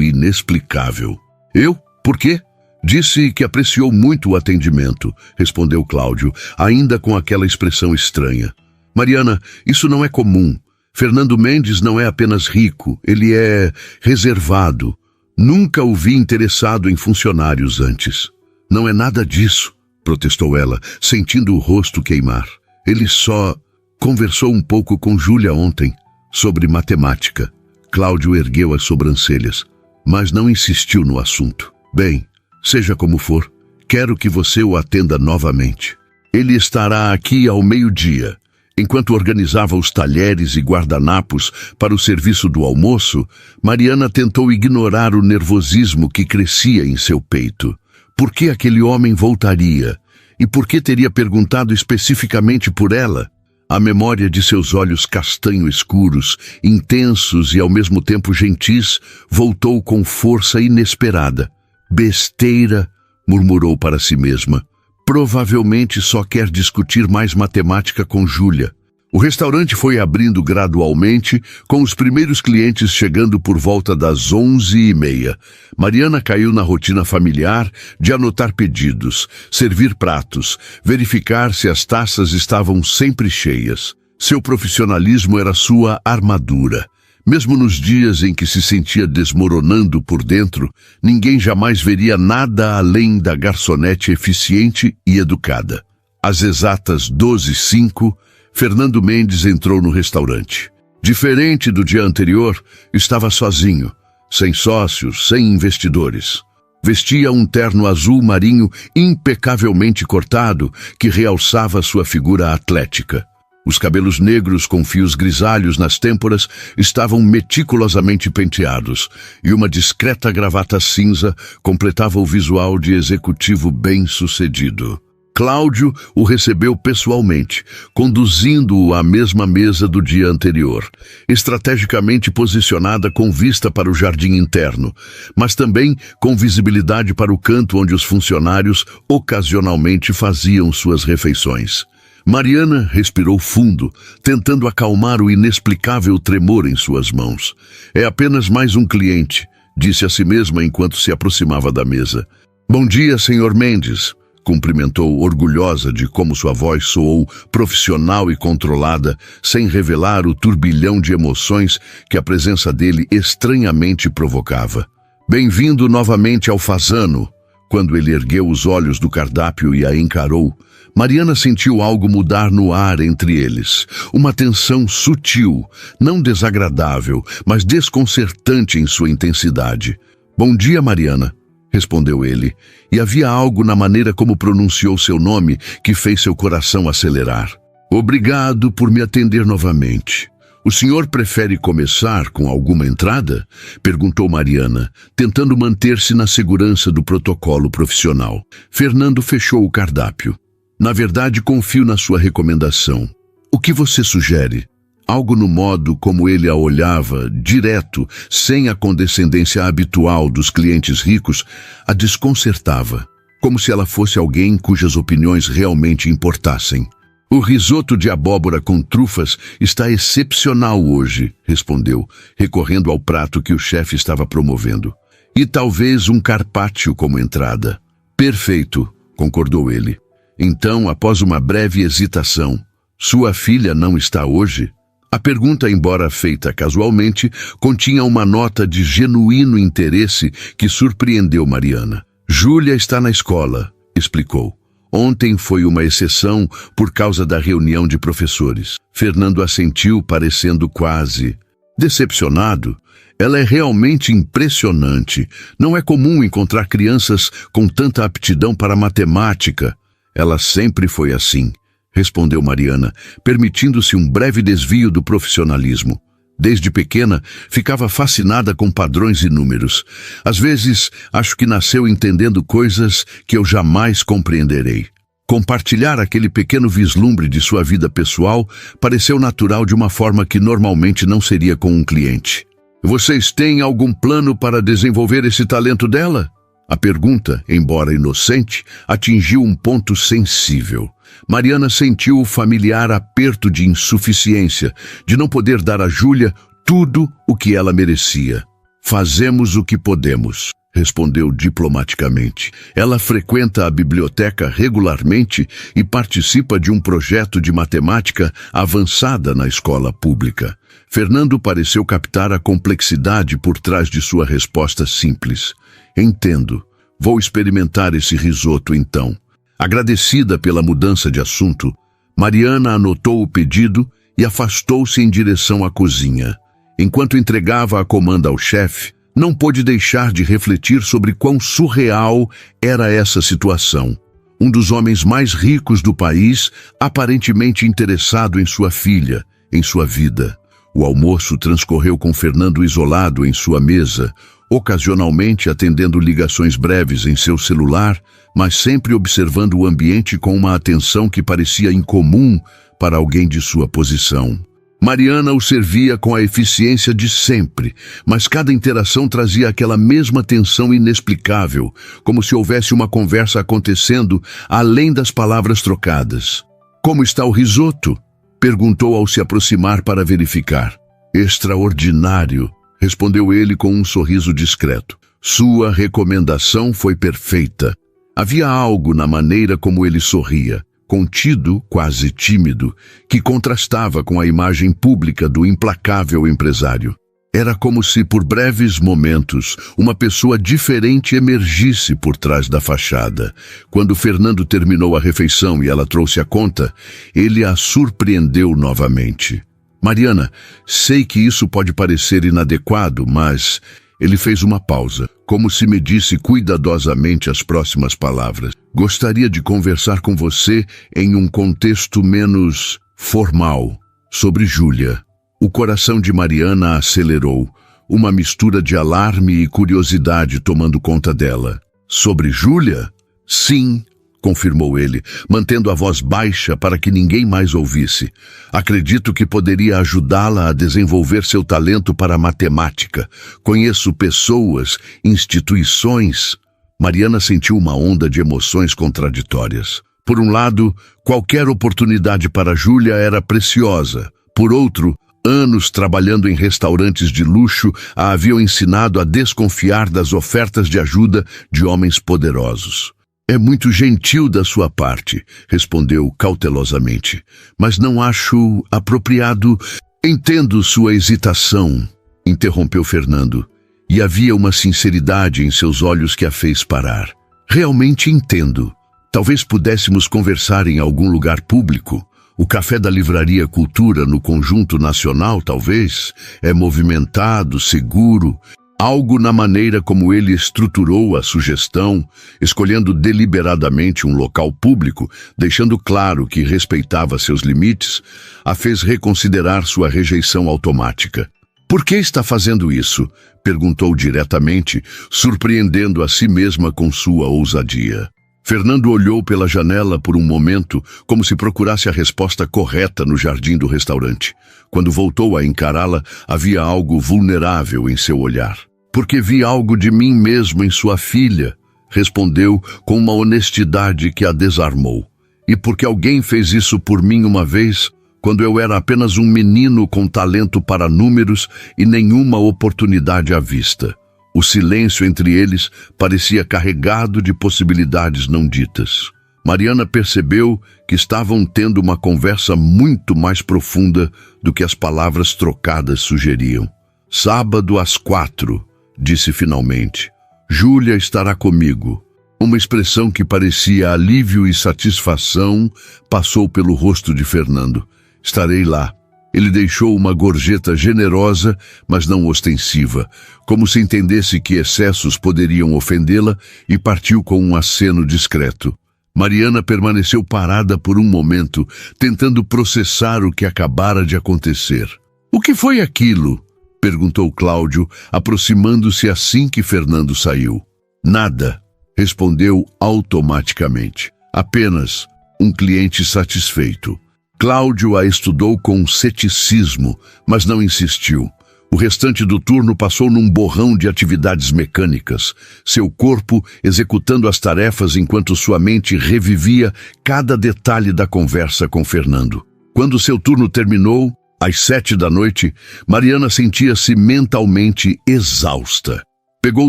inexplicável. Eu? Por quê? Disse que apreciou muito o atendimento, respondeu Cláudio, ainda com aquela expressão estranha. Mariana, isso não é comum. Fernando Mendes não é apenas rico, ele é reservado. Nunca o vi interessado em funcionários antes. Não é nada disso, protestou ela, sentindo o rosto queimar. Ele só conversou um pouco com Júlia ontem, sobre matemática. Cláudio ergueu as sobrancelhas, mas não insistiu no assunto. Bem, seja como for, quero que você o atenda novamente. Ele estará aqui ao meio-dia. Enquanto organizava os talheres e guardanapos para o serviço do almoço, Mariana tentou ignorar o nervosismo que crescia em seu peito. Por que aquele homem voltaria? E por que teria perguntado especificamente por ela? A memória de seus olhos castanho escuros, intensos e ao mesmo tempo gentis, voltou com força inesperada. Besteira, murmurou para si mesma. Provavelmente só quer discutir mais matemática com Júlia. O restaurante foi abrindo gradualmente, com os primeiros clientes chegando por volta das 11h30. Mariana caiu na rotina familiar de anotar pedidos, servir pratos, verificar se as taças estavam sempre cheias. Seu profissionalismo era sua armadura. Mesmo nos dias em que se sentia desmoronando por dentro, ninguém jamais veria nada além da garçonete eficiente e educada. Às exatas 12h05, Fernando Mendes entrou no restaurante. Diferente do dia anterior, estava sozinho, sem sócios, sem investidores. Vestia um terno azul marinho impecavelmente cortado que realçava sua figura atlética. Os cabelos negros com fios grisalhos nas têmporas estavam meticulosamente penteados, e uma discreta gravata cinza completava o visual de executivo bem-sucedido. Cláudio o recebeu pessoalmente, conduzindo-o à mesma mesa do dia anterior, estrategicamente posicionada com vista para o jardim interno, mas também com visibilidade para o canto onde os funcionários ocasionalmente faziam suas refeições. Mariana respirou fundo, tentando acalmar o inexplicável tremor em suas mãos. É apenas mais um cliente, disse a si mesma enquanto se aproximava da mesa. Bom dia, Sr. Mendes, cumprimentou, orgulhosa de como sua voz soou profissional e controlada, sem revelar o turbilhão de emoções que a presença dele estranhamente provocava. Bem-vindo novamente ao Fasano. Quando ele ergueu os olhos do cardápio e a encarou, Mariana sentiu algo mudar no ar entre eles. Uma tensão sutil, não desagradável, mas desconcertante em sua intensidade. Bom dia, Mariana, respondeu ele, e havia algo na maneira como pronunciou seu nome que fez seu coração acelerar. Obrigado por me atender novamente. O senhor prefere começar com alguma entrada? Perguntou Mariana, tentando manter-se na segurança do protocolo profissional. Fernando fechou o cardápio. Na verdade, confio na sua recomendação. O que você sugere? Algo no modo como ele a olhava, direto, sem a condescendência habitual dos clientes ricos, a desconcertava, como se ela fosse alguém cujas opiniões realmente importassem. O risoto de abóbora com trufas está excepcional hoje, respondeu, recorrendo ao prato que o chefe estava promovendo. E talvez um carpaccio como entrada. Perfeito, concordou ele. Então, após uma breve hesitação, sua filha não está hoje? A pergunta, embora feita casualmente, continha uma nota de genuíno interesse que surpreendeu Mariana. Júlia está na escola, explicou. Ontem foi uma exceção por causa da reunião de professores. Fernando assentiu, parecendo quase decepcionado. Ela é realmente impressionante. Não é comum encontrar crianças com tanta aptidão para matemática. Ela sempre foi assim, respondeu Mariana, permitindo-se um breve desvio do profissionalismo. Desde pequena, ficava fascinada com padrões e números. Às vezes, acho que nasceu entendendo coisas que eu jamais compreenderei. Compartilhar aquele pequeno vislumbre de sua vida pessoal pareceu natural de uma forma que normalmente não seria com um cliente. Vocês têm algum plano para desenvolver esse talento dela? A pergunta, embora inocente, atingiu um ponto sensível. Mariana sentiu o familiar aperto de insuficiência, de não poder dar a Júlia tudo o que ela merecia. Fazemos o que podemos, respondeu diplomaticamente. Ela frequenta a biblioteca regularmente e participa de um projeto de matemática avançada na escola pública. Fernando pareceu captar a complexidade por trás de sua resposta simples. Entendo. Vou experimentar esse risoto então. Agradecida pela mudança de assunto, Mariana anotou o pedido e afastou-se em direção à cozinha. Enquanto entregava a comanda ao chefe, não pôde deixar de refletir sobre quão surreal era essa situação. Um dos homens mais ricos do país, aparentemente interessado em sua filha, em sua vida. O almoço transcorreu com Fernando isolado em sua mesa, ocasionalmente atendendo ligações breves em seu celular, mas sempre observando o ambiente com uma atenção que parecia incomum para alguém de sua posição. Mariana o servia com a eficiência de sempre, mas cada interação trazia aquela mesma tensão inexplicável, como se houvesse uma conversa acontecendo além das palavras trocadas. Como está o risoto? Perguntou ao se aproximar para verificar. Extraordinário, respondeu ele com um sorriso discreto. Sua recomendação foi perfeita. Havia algo na maneira como ele sorria, contido, quase tímido, que contrastava com a imagem pública do implacável empresário. Era como se, por breves momentos, uma pessoa diferente emergisse por trás da fachada. Quando Fernando terminou a refeição e ela trouxe a conta, ele a surpreendeu novamente. Mariana, sei que isso pode parecer inadequado, mas... Ele fez uma pausa, como se medisse cuidadosamente as próximas palavras. Gostaria de conversar com você em um contexto menos formal, sobre Júlia. O coração de Mariana acelerou, uma mistura de alarme e curiosidade tomando conta dela. Sobre Júlia? Sim, confirmou ele, mantendo a voz baixa para que ninguém mais ouvisse. Acredito que poderia ajudá-la a desenvolver seu talento para a matemática. Conheço pessoas, instituições. Mariana sentiu uma onda de emoções contraditórias. Por um lado, qualquer oportunidade para Júlia era preciosa. Por outro, anos trabalhando em restaurantes de luxo a haviam ensinado a desconfiar das ofertas de ajuda de homens poderosos. É muito gentil da sua parte, respondeu cautelosamente, mas não acho apropriado. Entendo sua hesitação, interrompeu Fernando, e havia uma sinceridade em seus olhos que a fez parar. Realmente entendo. Talvez pudéssemos conversar em algum lugar público. O café da Livraria Cultura no Conjunto Nacional, talvez, é movimentado, seguro. Algo na maneira como ele estruturou a sugestão, escolhendo deliberadamente um local público, deixando claro que respeitava seus limites, a fez reconsiderar sua rejeição automática. "Por que está fazendo isso?" perguntou diretamente, surpreendendo a si mesma com sua ousadia. Fernando olhou pela janela por um momento, como se procurasse a resposta correta no jardim do restaurante. Quando voltou a encará-la, havia algo vulnerável em seu olhar. "Porque vi algo de mim mesmo em sua filha", respondeu com uma honestidade que a desarmou. "E porque alguém fez isso por mim uma vez, quando eu era apenas um menino com talento para números e nenhuma oportunidade à vista." O silêncio entre eles parecia carregado de possibilidades não ditas. Mariana percebeu que estavam tendo uma conversa muito mais profunda do que as palavras trocadas sugeriam. "Sábado às 4, disse finalmente. "Júlia estará comigo." Uma expressão que parecia alívio e satisfação passou pelo rosto de Fernando. "Estarei lá." Ele deixou uma gorjeta generosa, mas não ostensiva, como se entendesse que excessos poderiam ofendê-la, e partiu com um aceno discreto. Mariana permaneceu parada por um momento, tentando processar o que acabara de acontecer. "O que foi aquilo?" perguntou Cláudio, aproximando-se assim que Fernando saiu. "Nada", respondeu automaticamente. "Apenas um cliente satisfeito." Cláudio a estudou com ceticismo, mas não insistiu. O restante do turno passou num borrão de atividades mecânicas, seu corpo executando as tarefas enquanto sua mente revivia cada detalhe da conversa com Fernando. Quando seu turno terminou, às 7 da noite, Mariana sentia-se mentalmente exausta. Pegou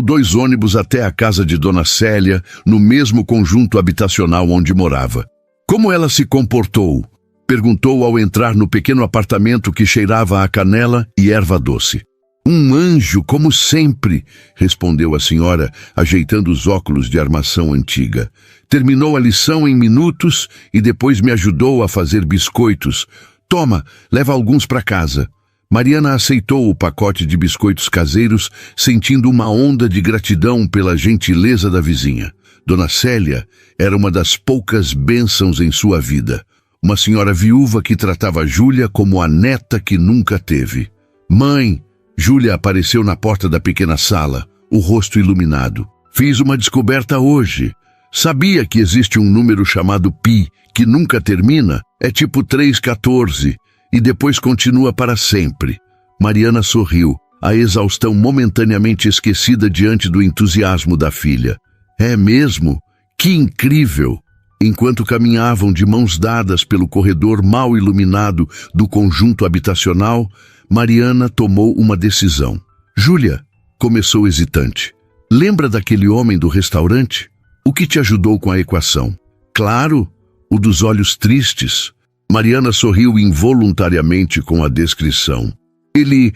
2 ônibus até a casa de Dona Célia, no mesmo conjunto habitacional onde morava. "Como ela se comportou?" perguntou ao entrar no pequeno apartamento que cheirava a canela e erva doce. "Um anjo, como sempre", respondeu a senhora, ajeitando os óculos de armação antiga. "Terminou a lição em minutos e depois me ajudou a fazer biscoitos. Toma, leva alguns para casa." Mariana aceitou o pacote de biscoitos caseiros, sentindo uma onda de gratidão pela gentileza da vizinha. Dona Célia era uma das poucas bênçãos em sua vida. Uma senhora viúva que tratava Júlia como a neta que nunca teve. "Mãe", Júlia apareceu na porta da pequena sala, o rosto iluminado. "Fiz uma descoberta hoje. Sabia que existe um número chamado Pi, que nunca termina? É tipo 314, e depois continua para sempre." Mariana sorriu, a exaustão momentaneamente esquecida diante do entusiasmo da filha. "É mesmo? Que incrível!" Enquanto caminhavam de mãos dadas pelo corredor mal iluminado do conjunto habitacional, Mariana tomou uma decisão. "Júlia", começou hesitante, "lembra daquele homem do restaurante? O que te ajudou com a equação?" "Claro, o dos olhos tristes." Mariana sorriu involuntariamente com a descrição. Ele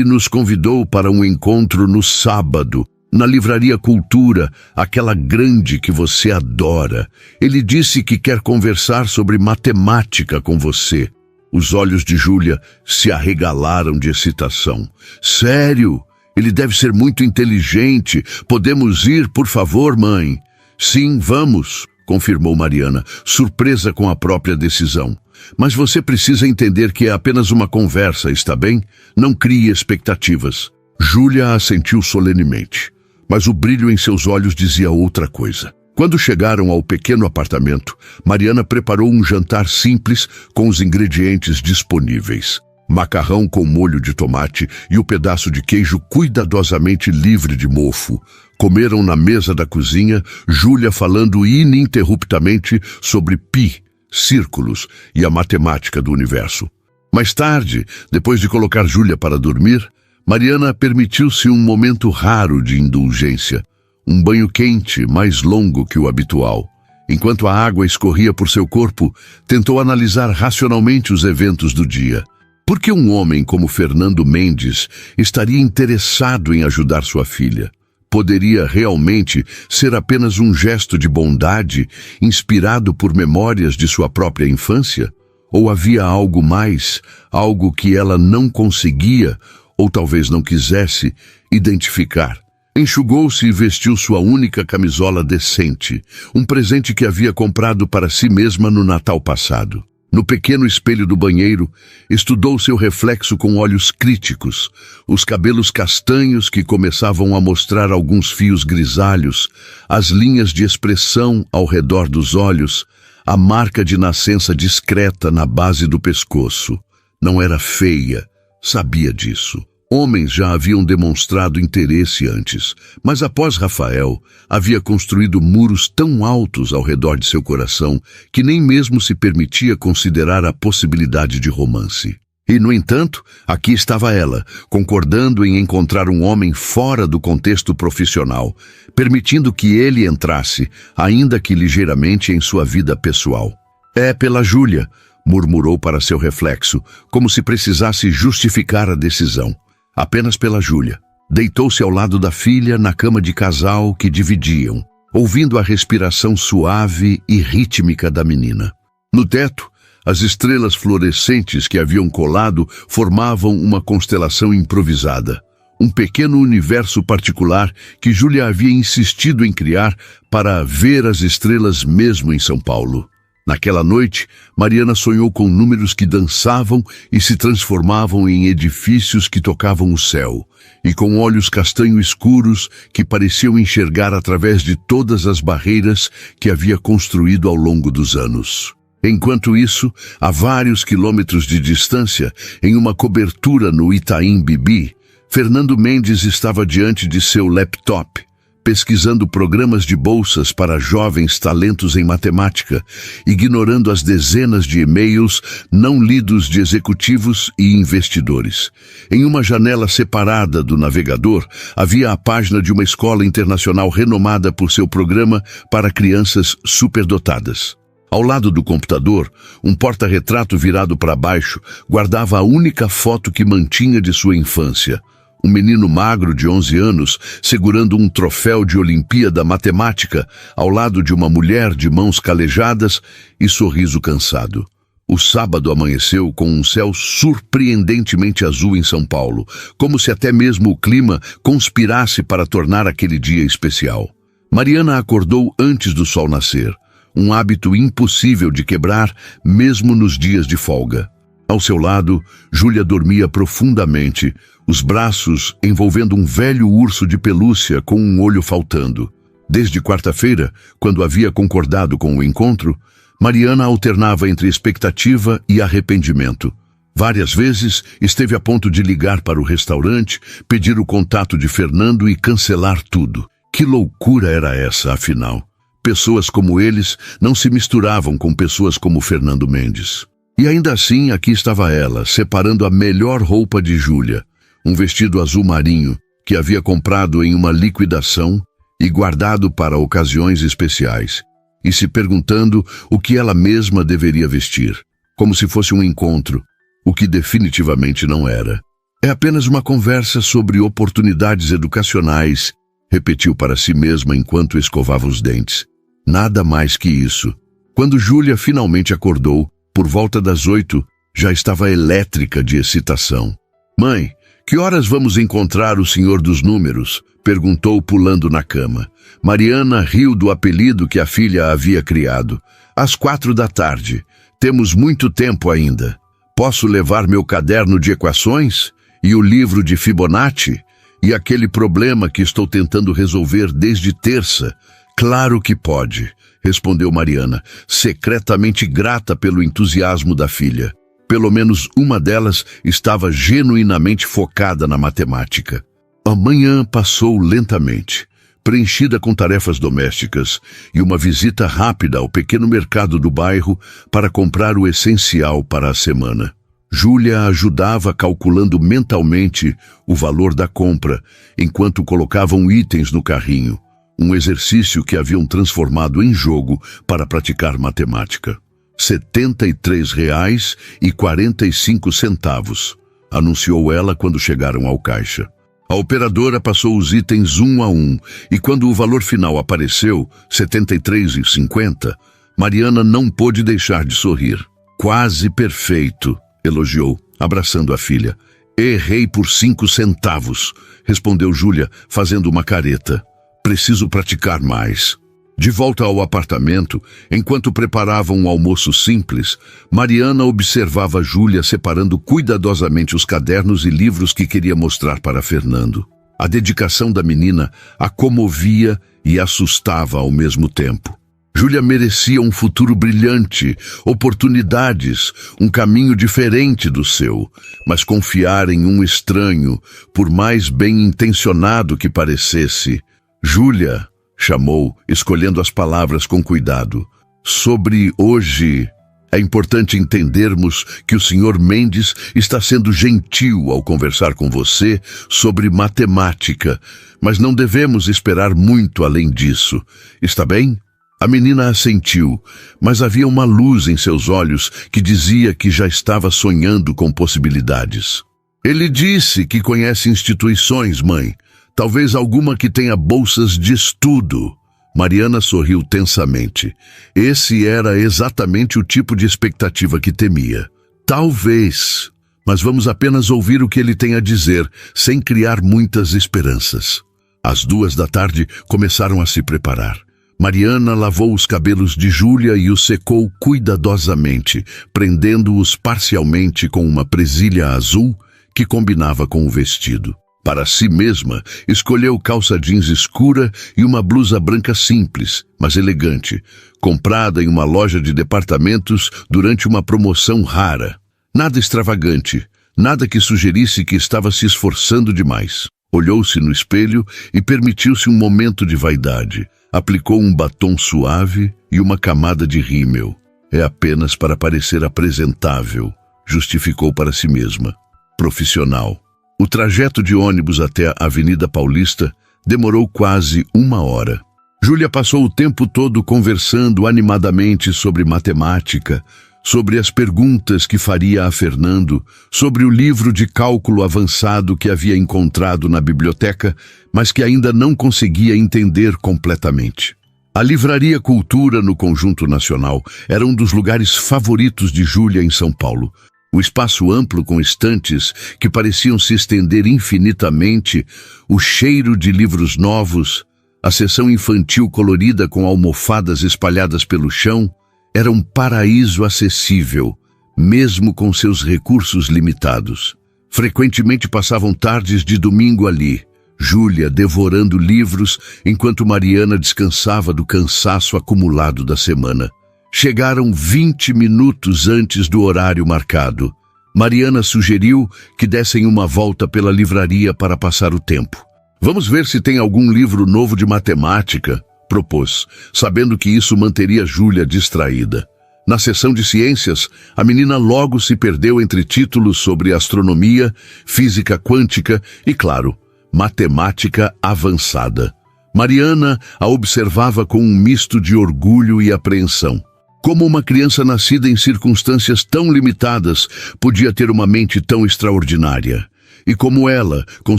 nos convidou para um encontro no sábado, na Livraria Cultura, aquela grande que você adora. Ele disse que quer conversar sobre matemática com você." Os olhos de Júlia se arregalaram de excitação. "Sério? Ele deve ser muito inteligente. Podemos ir, por favor, mãe?" "Sim, vamos", confirmou Mariana, surpresa com a própria decisão. "Mas você precisa entender que é apenas uma conversa, está bem? Não crie expectativas." Júlia assentiu solenemente, mas o brilho em seus olhos dizia outra coisa. Quando chegaram ao pequeno apartamento, Mariana preparou um jantar simples com os ingredientes disponíveis. Macarrão com molho de tomate e o pedaço de queijo cuidadosamente livre de mofo. Comeram na mesa da cozinha, Júlia falando ininterruptamente sobre pi, círculos e a matemática do universo. Mais tarde, depois de colocar Júlia para dormir, Mariana permitiu-se um momento raro de indulgência, um banho quente mais longo que o habitual. Enquanto a água escorria por seu corpo, tentou analisar racionalmente os eventos do dia. Por que um homem como Fernando Mendes estaria interessado em ajudar sua filha? Poderia realmente ser apenas um gesto de bondade, inspirado por memórias de sua própria infância? Ou havia algo mais, algo que ela não conseguia, ou talvez não quisesse, identificar. Enxugou-se e vestiu sua única camisola decente, um presente que havia comprado para si mesma no Natal passado. No pequeno espelho do banheiro, estudou seu reflexo com olhos críticos, os cabelos castanhos que começavam a mostrar alguns fios grisalhos, as linhas de expressão ao redor dos olhos, a marca de nascença discreta na base do pescoço. Não era feia, sabia disso. Homens já haviam demonstrado interesse antes, mas após Rafael, havia construído muros tão altos ao redor de seu coração que nem mesmo se permitia considerar a possibilidade de romance. E, no entanto, aqui estava ela, concordando em encontrar um homem fora do contexto profissional, permitindo que ele entrasse, ainda que ligeiramente, em sua vida pessoal. É pela Júlia, murmurou para seu reflexo, como se precisasse justificar a decisão. Apenas pela Júlia. Deitou-se ao lado da filha na cama de casal que dividiam, ouvindo a respiração suave e rítmica da menina. No teto, as estrelas fluorescentes que haviam colado formavam uma constelação improvisada. Um pequeno universo particular que Júlia havia insistido em criar para ver as estrelas mesmo em São Paulo. Naquela noite, Mariana sonhou com números que dançavam e se transformavam em edifícios que tocavam o céu, e com olhos castanho escuros que pareciam enxergar através de todas as barreiras que havia construído ao longo dos anos. Enquanto isso, a vários quilômetros de distância, em uma cobertura no Itaim Bibi, Fernando Mendes estava diante de seu laptop, pesquisando programas de bolsas para jovens talentos em matemática, ignorando as dezenas de e-mails não lidos de executivos e investidores. Em uma janela separada do navegador, havia a página de uma escola internacional renomada por seu programa para crianças superdotadas. Ao lado do computador, um porta-retrato virado para baixo guardava a única foto que mantinha de sua infância. Um menino magro de 11 anos, segurando um troféu de Olimpíada Matemática, ao lado de uma mulher de mãos calejadas e sorriso cansado. O sábado amanheceu com um céu surpreendentemente azul em São Paulo, como se até mesmo o clima conspirasse para tornar aquele dia especial. Mariana acordou antes do sol nascer, um hábito impossível de quebrar mesmo nos dias de folga. Ao seu lado, Júlia dormia profundamente, os braços envolvendo um velho urso de pelúcia com um olho faltando. Desde quarta-feira, quando havia concordado com o encontro, Mariana alternava entre expectativa e arrependimento. Várias vezes esteve a ponto de ligar para o restaurante, pedir o contato de Fernando e cancelar tudo. Que loucura era essa, afinal? Pessoas como eles não se misturavam com pessoas como Fernando Mendes. E ainda assim, aqui estava ela, separando a melhor roupa de Júlia, um vestido azul marinho que havia comprado em uma liquidação e guardado para ocasiões especiais, e se perguntando o que ela mesma deveria vestir, como se fosse um encontro, o que definitivamente não era. É apenas uma conversa sobre oportunidades educacionais, repetiu para si mesma enquanto escovava os dentes. Nada mais que isso. Quando Júlia finalmente acordou, por volta das 8, já estava elétrica de excitação. Mãe, que horas vamos encontrar o senhor dos números? Perguntou pulando na cama. Mariana riu do apelido que a filha havia criado. Às 4 da tarde. Temos muito tempo ainda. Posso levar meu caderno de equações? E o livro de Fibonacci? E aquele problema que estou tentando resolver desde terça? Claro que pode, respondeu Mariana, secretamente grata pelo entusiasmo da filha. Pelo menos uma delas estava genuinamente focada na matemática. A manhã passou lentamente, preenchida com tarefas domésticas e uma visita rápida ao pequeno mercado do bairro para comprar o essencial para a semana. Júlia ajudava calculando mentalmente o valor da compra, enquanto colocavam itens no carrinho. Um exercício que haviam transformado em jogo para praticar matemática. R$ 73,45, anunciou ela quando chegaram ao caixa. A operadora passou os itens um a um, e quando o valor final apareceu, R$ 73,50, Mariana não pôde deixar de sorrir. Quase perfeito, elogiou, abraçando a filha. Errei por 5 centavos, respondeu Júlia, fazendo uma careta. Preciso praticar mais. De volta ao apartamento, enquanto preparavam um almoço simples, Mariana observava Júlia separando cuidadosamente os cadernos e livros que queria mostrar para Fernando. A dedicação da menina a comovia e assustava ao mesmo tempo. Júlia merecia um futuro brilhante, oportunidades, um caminho diferente do seu, mas confiar em um estranho, por mais bem-intencionado que parecesse. Júlia, chamou, escolhendo as palavras com cuidado. Sobre hoje, é importante entendermos que o Sr. Mendes está sendo gentil ao conversar com você sobre matemática, mas não devemos esperar muito além disso. Está bem? A menina assentiu, mas havia uma luz em seus olhos que dizia que já estava sonhando com possibilidades. Ele disse que conhece instituições, mãe. Talvez alguma que tenha bolsas de estudo. Mariana sorriu tensamente. Esse era exatamente o tipo de expectativa que temia. Talvez, mas vamos apenas ouvir o que ele tem a dizer, sem criar muitas esperanças. Às 14h começaram a se preparar. Mariana lavou os cabelos de Júlia e os secou cuidadosamente, prendendo-os parcialmente com uma presilha azul que combinava com o vestido. Para si mesma, escolheu calça jeans escura e uma blusa branca simples, mas elegante, comprada em uma loja de departamentos durante uma promoção rara. Nada extravagante, nada que sugerisse que estava se esforçando demais. Olhou-se no espelho e permitiu-se um momento de vaidade. Aplicou um batom suave e uma camada de rímel. É apenas para parecer apresentável, justificou para si mesma. Profissional. O trajeto de ônibus até a Avenida Paulista demorou quase 1 hora. Júlia passou o tempo todo conversando animadamente sobre matemática, sobre as perguntas que faria a Fernando, sobre o livro de cálculo avançado que havia encontrado na biblioteca, mas que ainda não conseguia entender completamente. A Livraria Cultura no Conjunto Nacional era um dos lugares favoritos de Júlia em São Paulo. O espaço amplo com estantes que pareciam se estender infinitamente, o cheiro de livros novos, a seção infantil colorida com almofadas espalhadas pelo chão, era um paraíso acessível, mesmo com seus recursos limitados. Frequentemente passavam tardes de domingo ali, Júlia devorando livros enquanto Mariana descansava do cansaço acumulado da semana. Chegaram 20 minutos antes do horário marcado. Mariana sugeriu que dessem uma volta pela livraria para passar o tempo. Vamos ver se tem algum livro novo de matemática, propôs, sabendo que isso manteria Júlia distraída. Na seção de ciências, a menina logo se perdeu entre títulos sobre astronomia, física quântica e, claro, matemática avançada. Mariana a observava com um misto de orgulho e apreensão. Como uma criança nascida em circunstâncias tão limitadas podia ter uma mente tão extraordinária? E como ela, com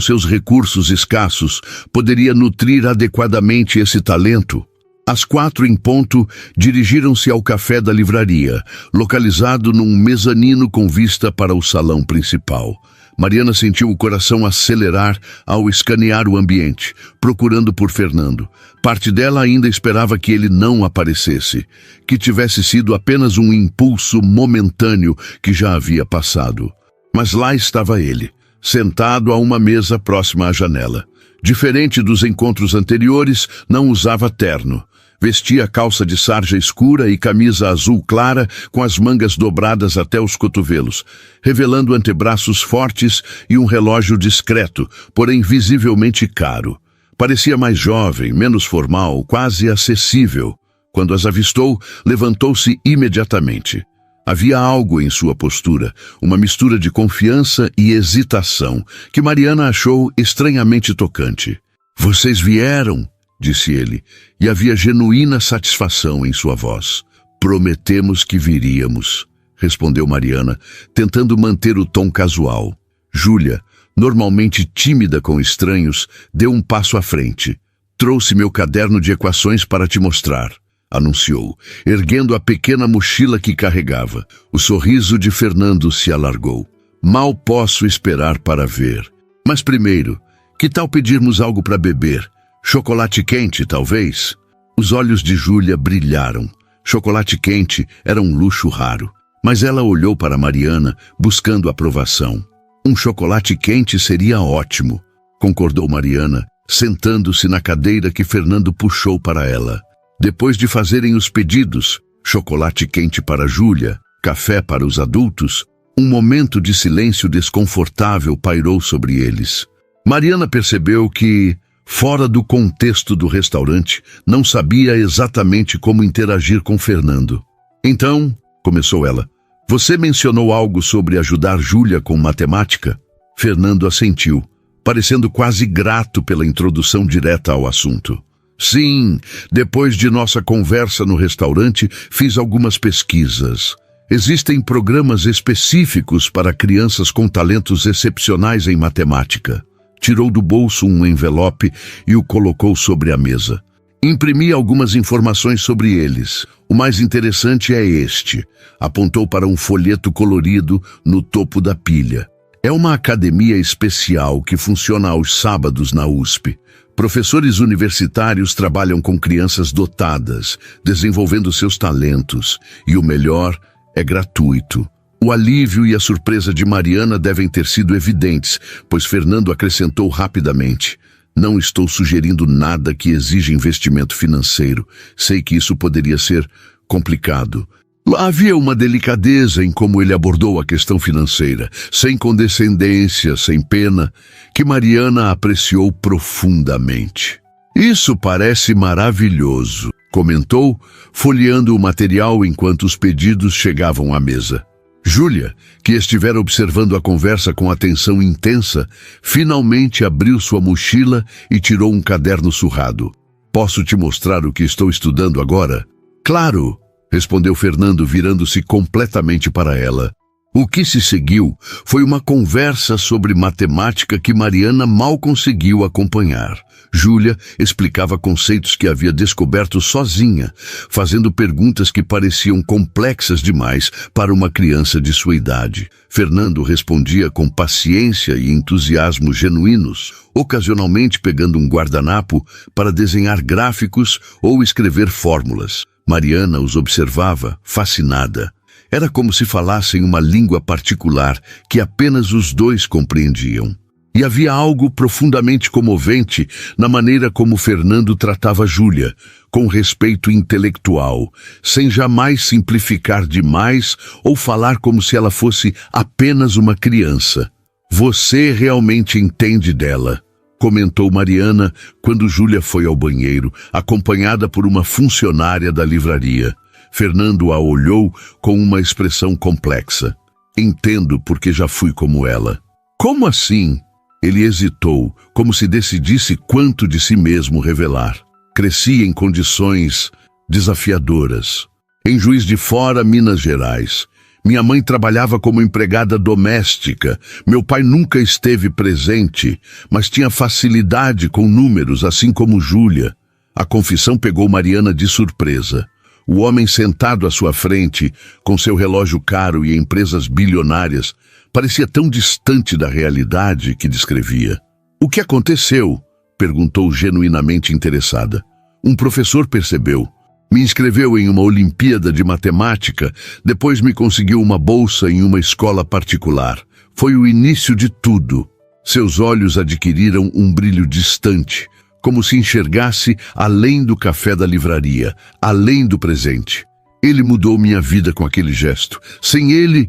seus recursos escassos, poderia nutrir adequadamente esse talento? Às 4 em ponto, dirigiram-se ao café da livraria, localizado num mezanino com vista para o salão principal. Mariana sentiu o coração acelerar ao escanear o ambiente, procurando por Fernando. Parte dela ainda esperava que ele não aparecesse, que tivesse sido apenas um impulso momentâneo que já havia passado. Mas lá estava ele, sentado a uma mesa próxima à janela. Diferente dos encontros anteriores, não usava terno. Vestia calça de sarja escura e camisa azul clara com as mangas dobradas até os cotovelos, revelando antebraços fortes e um relógio discreto, porém visivelmente caro. Parecia mais jovem, menos formal, quase acessível. Quando as avistou, levantou-se imediatamente. Havia algo em sua postura, uma mistura de confiança e hesitação, que Mariana achou estranhamente tocante. "Vocês vieram?", disse ele, e havia genuína satisfação em sua voz. "Prometemos que viríamos", respondeu Mariana, tentando manter o tom casual. Júlia, normalmente tímida com estranhos, deu um passo à frente. "Trouxe meu caderno de equações para te mostrar", anunciou, erguendo a pequena mochila que carregava. O sorriso de Fernando se alargou. Mal posso esperar para ver. Mas primeiro, que tal pedirmos algo para beber? Chocolate quente, talvez? Os olhos de Júlia brilharam. Chocolate quente era um luxo raro. Mas ela olhou para Mariana, buscando aprovação. Um chocolate quente seria ótimo, concordou Mariana, sentando-se na cadeira que Fernando puxou para ela. Depois de fazerem os pedidos, chocolate quente para Júlia, café para os adultos, um momento de silêncio desconfortável pairou sobre eles. Mariana percebeu que, fora do contexto do restaurante, não sabia exatamente como interagir com Fernando. Então, começou ela, você mencionou algo sobre ajudar Júlia com matemática? Fernando assentiu, parecendo quase grato pela introdução direta ao assunto. Sim, depois de nossa conversa no restaurante, fiz algumas pesquisas. Existem programas específicos para crianças com talentos excepcionais em matemática. Tirou do bolso um envelope e o colocou sobre a mesa. Imprimi algumas informações sobre eles. O mais interessante é este. Apontou para um folheto colorido no topo da pilha. É uma academia especial que funciona aos sábados na USP. Professores universitários trabalham com crianças dotadas, desenvolvendo seus talentos. E o melhor, é gratuito. O alívio e a surpresa de Mariana devem ter sido evidentes, pois Fernando acrescentou rapidamente. Não estou sugerindo nada que exija investimento financeiro. Sei que isso poderia ser complicado. Havia uma delicadeza em como ele abordou a questão financeira, sem condescendência, sem pena, que Mariana apreciou profundamente. Isso parece maravilhoso, comentou, folheando o material enquanto os pedidos chegavam à mesa. Júlia, que estivera observando a conversa com atenção intensa, finalmente abriu sua mochila e tirou um caderno surrado. Posso te mostrar o que estou estudando agora? Claro, respondeu Fernando, virando-se completamente para ela. O que se seguiu foi uma conversa sobre matemática que Mariana mal conseguiu acompanhar. Júlia explicava conceitos que havia descoberto sozinha, fazendo perguntas que pareciam complexas demais para uma criança de sua idade. Fernando respondia com paciência e entusiasmo genuínos, ocasionalmente pegando um guardanapo para desenhar gráficos ou escrever fórmulas. Mariana os observava, fascinada. Era como se falassem uma língua particular que apenas os dois compreendiam. E havia algo profundamente comovente na maneira como Fernando tratava Júlia, com respeito intelectual, sem jamais simplificar demais ou falar como se ela fosse apenas uma criança. Você realmente entende dela, comentou Mariana quando Júlia foi ao banheiro, acompanhada por uma funcionária da livraria. Fernando a olhou com uma expressão complexa. Entendo porque já fui como ela. Como assim? Ele hesitou, como se decidisse quanto de si mesmo revelar. Cresci em condições desafiadoras. Em Juiz de Fora, Minas Gerais. Minha mãe trabalhava como empregada doméstica. Meu pai nunca esteve presente, mas tinha facilidade com números, assim como Júlia. A confissão pegou Mariana de surpresa. O homem sentado à sua frente, com seu relógio caro e empresas bilionárias, parecia tão distante da realidade que descrevia. O que aconteceu? Perguntou genuinamente interessada. Um professor percebeu. Me inscreveu em uma Olimpíada de Matemática, depois me conseguiu uma bolsa em uma escola particular. Foi o início de tudo. Seus olhos adquiriram um brilho distante, como se enxergasse além do café da livraria, além do presente. Ele mudou minha vida com aquele gesto. Sem ele,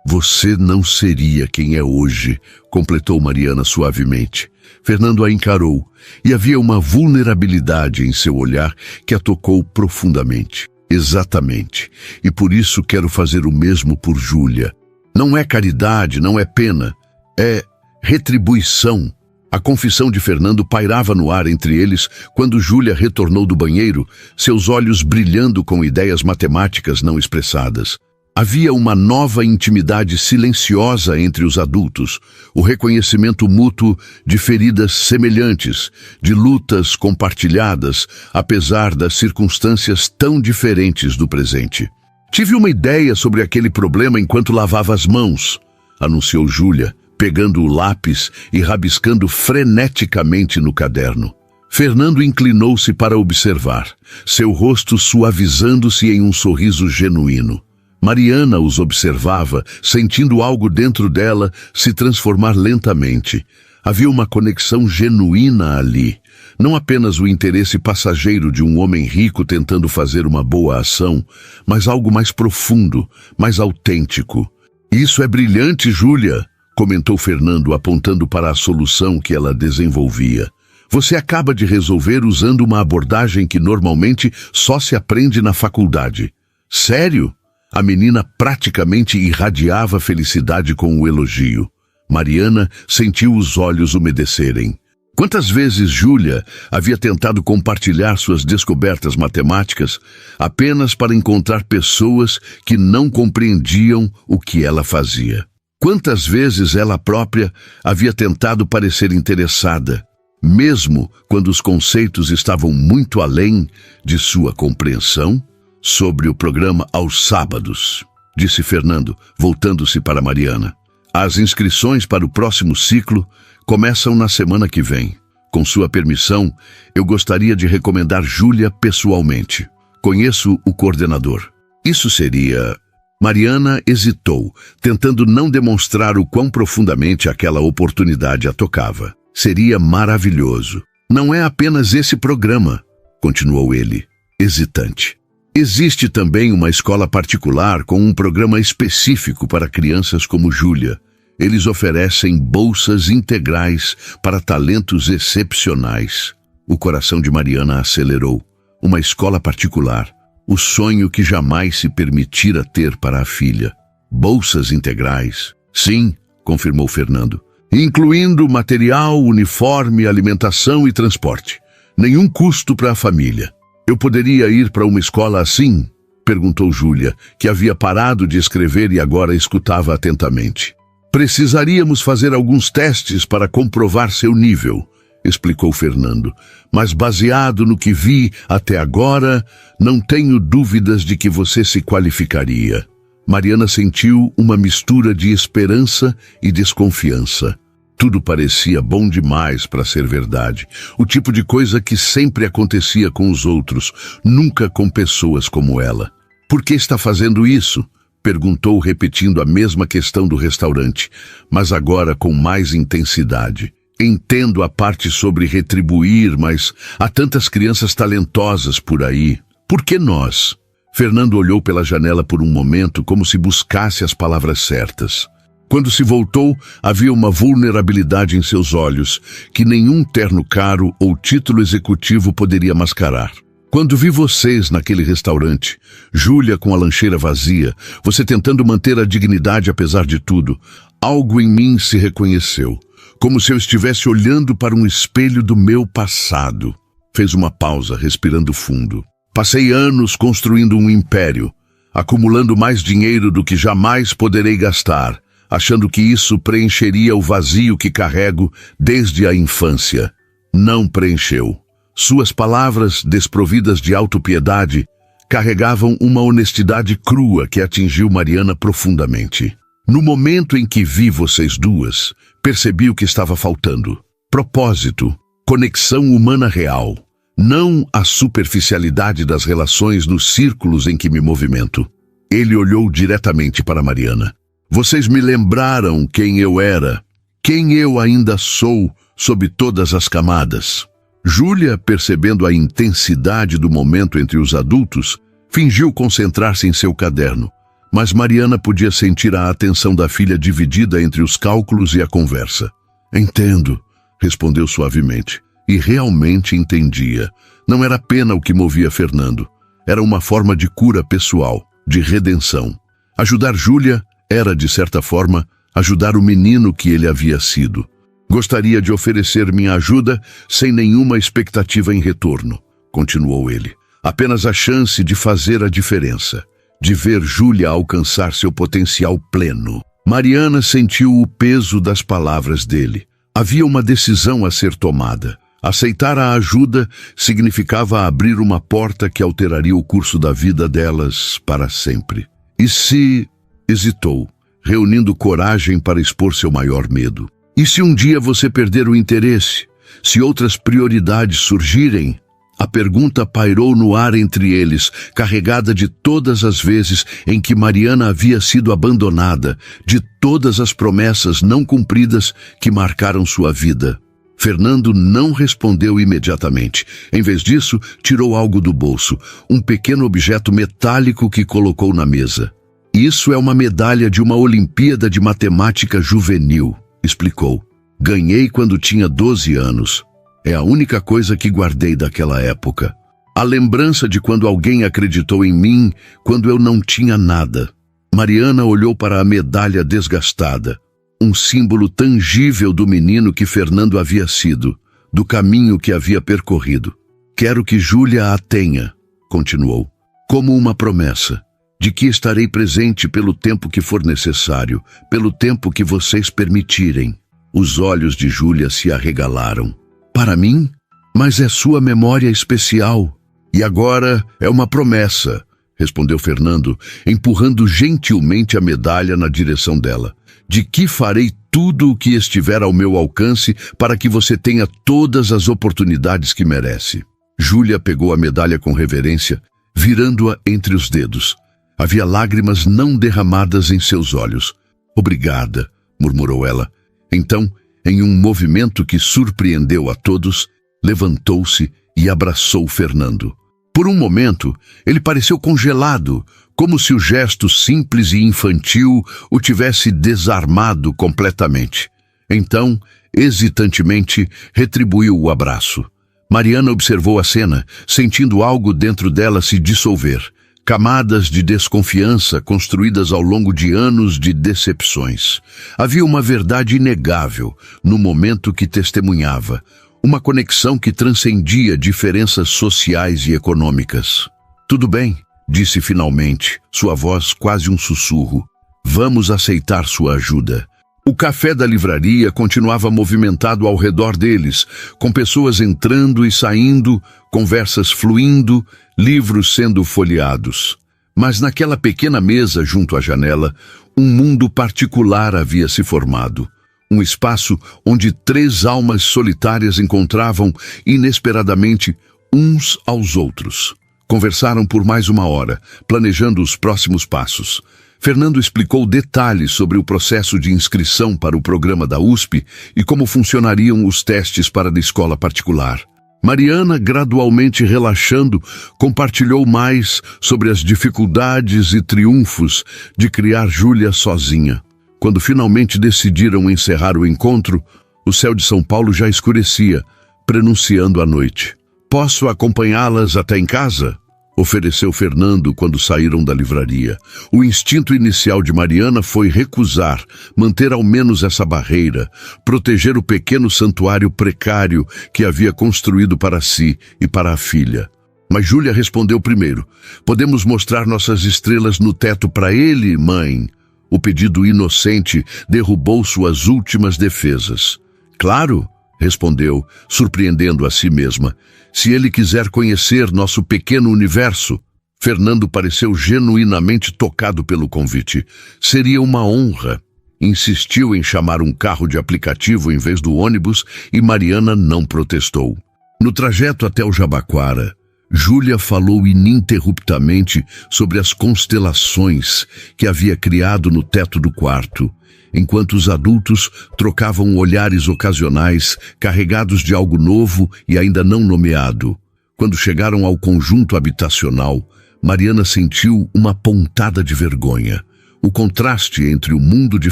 Você não seria quem é hoje, completou Mariana suavemente. Fernando a encarou, e havia uma vulnerabilidade em seu olhar que a tocou profundamente. Exatamente. E por isso quero fazer o mesmo por Júlia. Não é caridade, não é pena. É retribuição. A confissão de Fernando pairava no ar entre eles quando Júlia retornou do banheiro, seus olhos brilhando com ideias matemáticas não expressadas. Havia uma nova intimidade silenciosa entre os adultos, o reconhecimento mútuo de feridas semelhantes, de lutas compartilhadas, apesar das circunstâncias tão diferentes do presente. Tive uma ideia sobre aquele problema enquanto lavava as mãos. anunciou Júlia, pegando o lápis e rabiscando freneticamente no caderno. Fernando inclinou-se para observar, seu rosto suavizando-se em um sorriso genuíno. Mariana os observava, sentindo algo dentro dela se transformar lentamente. Havia uma conexão genuína ali, não apenas o interesse passageiro de um homem rico tentando fazer uma boa ação, mas algo mais profundo, mais autêntico. "Isso é brilhante, Júlia", comentou Fernando, apontando para a solução que ela desenvolvia. "Você acaba de resolver usando uma abordagem que normalmente só se aprende na faculdade." "Sério?" A menina praticamente irradiava felicidade com o elogio. Mariana sentiu os olhos umedecerem. Quantas vezes Júlia havia tentado compartilhar suas descobertas matemáticas apenas para encontrar pessoas que não compreendiam o que ela fazia? Quantas vezes ela própria havia tentado parecer interessada, mesmo quando os conceitos estavam muito além de sua compreensão? "Sobre o programa aos sábados", disse Fernando, voltando-se para Mariana. "As inscrições para o próximo ciclo começam na semana que vem. Com sua permissão, eu gostaria de recomendar Júlia pessoalmente. Conheço o coordenador." "Isso seria..." Mariana hesitou, tentando não demonstrar o quão profundamente aquela oportunidade a tocava. "Seria maravilhoso. Não é apenas esse programa", continuou ele, hesitante. "Existe também uma escola particular com um programa específico para crianças como Júlia. Eles oferecem bolsas integrais para talentos excepcionais." O coração de Mariana acelerou. Uma escola particular. O sonho que jamais se permitira ter para a filha. "Bolsas integrais." "Sim", confirmou Fernando. "Incluindo material, uniforme, alimentação e transporte. Nenhum custo para a família." "Eu poderia ir para uma escola assim?" perguntou Júlia, que havia parado de escrever e agora escutava atentamente. "Precisaríamos fazer alguns testes para comprovar seu nível", explicou Fernando. "Mas baseado no que vi até agora, não tenho dúvidas de que você se qualificaria." Mariana sentiu uma mistura de esperança e desconfiança. Tudo parecia bom demais para ser verdade. O tipo de coisa que sempre acontecia com os outros, nunca com pessoas como ela. "Por que está fazendo isso?" perguntou, repetindo a mesma questão do restaurante, mas agora com mais intensidade. "Entendo a parte sobre retribuir, mas há tantas crianças talentosas por aí. Por que nós?" Fernando olhou pela janela por um momento, como se buscasse as palavras certas. Quando se voltou, havia uma vulnerabilidade em seus olhos que nenhum terno caro ou título executivo poderia mascarar. "Quando vi vocês naquele restaurante, Júlia com a lancheira vazia, você tentando manter a dignidade apesar de tudo, algo em mim se reconheceu, como se eu estivesse olhando para um espelho do meu passado." Fez uma pausa, respirando fundo. "Passei anos construindo um império, acumulando mais dinheiro do que jamais poderei gastar, achando que isso preencheria o vazio que carrego desde a infância. Não preencheu." Suas palavras, desprovidas de autopiedade, carregavam uma honestidade crua que atingiu Mariana profundamente. "No momento em que vi vocês duas, percebi o que estava faltando. Propósito, conexão humana real, não a superficialidade das relações nos círculos em que me movimento." Ele olhou diretamente para Mariana. "Vocês me lembraram quem eu era, quem eu ainda sou, sob todas as camadas." Júlia, percebendo a intensidade do momento entre os adultos, fingiu concentrar-se em seu caderno, mas Mariana podia sentir a atenção da filha dividida entre os cálculos e a conversa. "Entendo", respondeu suavemente, e realmente entendia. Não era pena o que movia Fernando. Era uma forma de cura pessoal, de redenção. Ajudar Júlia era, de certa forma, ajudar o menino que ele havia sido. "Gostaria de oferecer minha ajuda sem nenhuma expectativa em retorno", continuou ele. "Apenas a chance de fazer a diferença, de ver Júlia alcançar seu potencial pleno." Mariana sentiu o peso das palavras dele. Havia uma decisão a ser tomada. Aceitar a ajuda significava abrir uma porta que alteraria o curso da vida delas para sempre. E se... Hesitou, reunindo coragem para expor seu maior medo. E se um dia você perder o interesse? Se outras prioridades surgirem? A pergunta pairou no ar entre eles, carregada de todas as vezes em que Mariana havia sido abandonada, de todas as promessas não cumpridas que marcaram sua vida. Fernando não respondeu imediatamente. Em vez disso, tirou algo do bolso, um pequeno objeto metálico que colocou na mesa. Isso é uma medalha de uma Olimpíada de Matemática Juvenil, explicou. Ganhei quando tinha 12 anos. É a única coisa que guardei daquela época. A lembrança de quando alguém acreditou em mim quando eu não tinha nada. Mariana olhou para a medalha desgastada. Um símbolo tangível do menino que Fernando havia sido, do caminho que havia percorrido. Quero que Júlia a tenha, continuou, como uma promessa, de que estarei presente pelo tempo que for necessário, pelo tempo que vocês permitirem. Os olhos de Júlia se arregalaram. Para mim? Mas é sua memória especial. E agora é uma promessa, respondeu Fernando, empurrando gentilmente a medalha na direção dela. De que farei tudo o que estiver ao meu alcance para que você tenha todas as oportunidades que merece. Júlia pegou a medalha com reverência, virando-a entre os dedos. Havia lágrimas não derramadas em seus olhos. Obrigada, murmurou ela. Então, em um movimento que surpreendeu a todos, levantou-se e abraçou Fernando. Por um momento, ele pareceu congelado, como se o gesto simples e infantil o tivesse desarmado completamente. Então, hesitantemente, retribuiu o abraço. Mariana observou a cena, sentindo algo dentro dela se dissolver. Camadas de desconfiança construídas ao longo de anos de decepções. Havia uma verdade inegável no momento que testemunhava, uma conexão que transcendia diferenças sociais e econômicas. Tudo bem, disse finalmente, sua voz quase um sussurro. Vamos aceitar sua ajuda. O café da livraria continuava movimentado ao redor deles, com pessoas entrando e saindo, conversas fluindo, livros sendo folheados. Mas naquela pequena mesa junto à janela, um mundo particular havia se formado. Um espaço onde 3 almas solitárias encontravam, inesperadamente, uns aos outros. Conversaram por mais 1 hora, planejando os próximos passos. Fernando explicou detalhes sobre o processo de inscrição para o programa da USP e como funcionariam os testes para a escola particular. Mariana, gradualmente relaxando, compartilhou mais sobre as dificuldades e triunfos de criar Júlia sozinha. Quando finalmente decidiram encerrar o encontro, o céu de São Paulo já escurecia, prenunciando a noite. Posso acompanhá-las até em casa? Ofereceu Fernando quando saíram da livraria. O instinto inicial de Mariana foi recusar, manter ao menos essa barreira, proteger o pequeno santuário precário que havia construído para si e para a filha. Mas Júlia respondeu primeiro. Podemos mostrar nossas estrelas no teto para ele, mãe? O pedido inocente derrubou suas últimas defesas. Claro, respondeu, surpreendendo a si mesma. Se ele quiser conhecer nosso pequeno universo. Fernando pareceu genuinamente tocado pelo convite. Seria uma honra. Insistiu em chamar um carro de aplicativo em vez do ônibus e Mariana não protestou. No trajeto até o Jabaquara, Júlia falou ininterruptamente sobre as constelações que havia criado no teto do quarto, enquanto os adultos trocavam olhares ocasionais carregados de algo novo e ainda não nomeado. Quando chegaram ao conjunto habitacional, Mariana sentiu uma pontada de vergonha. O contraste entre o mundo de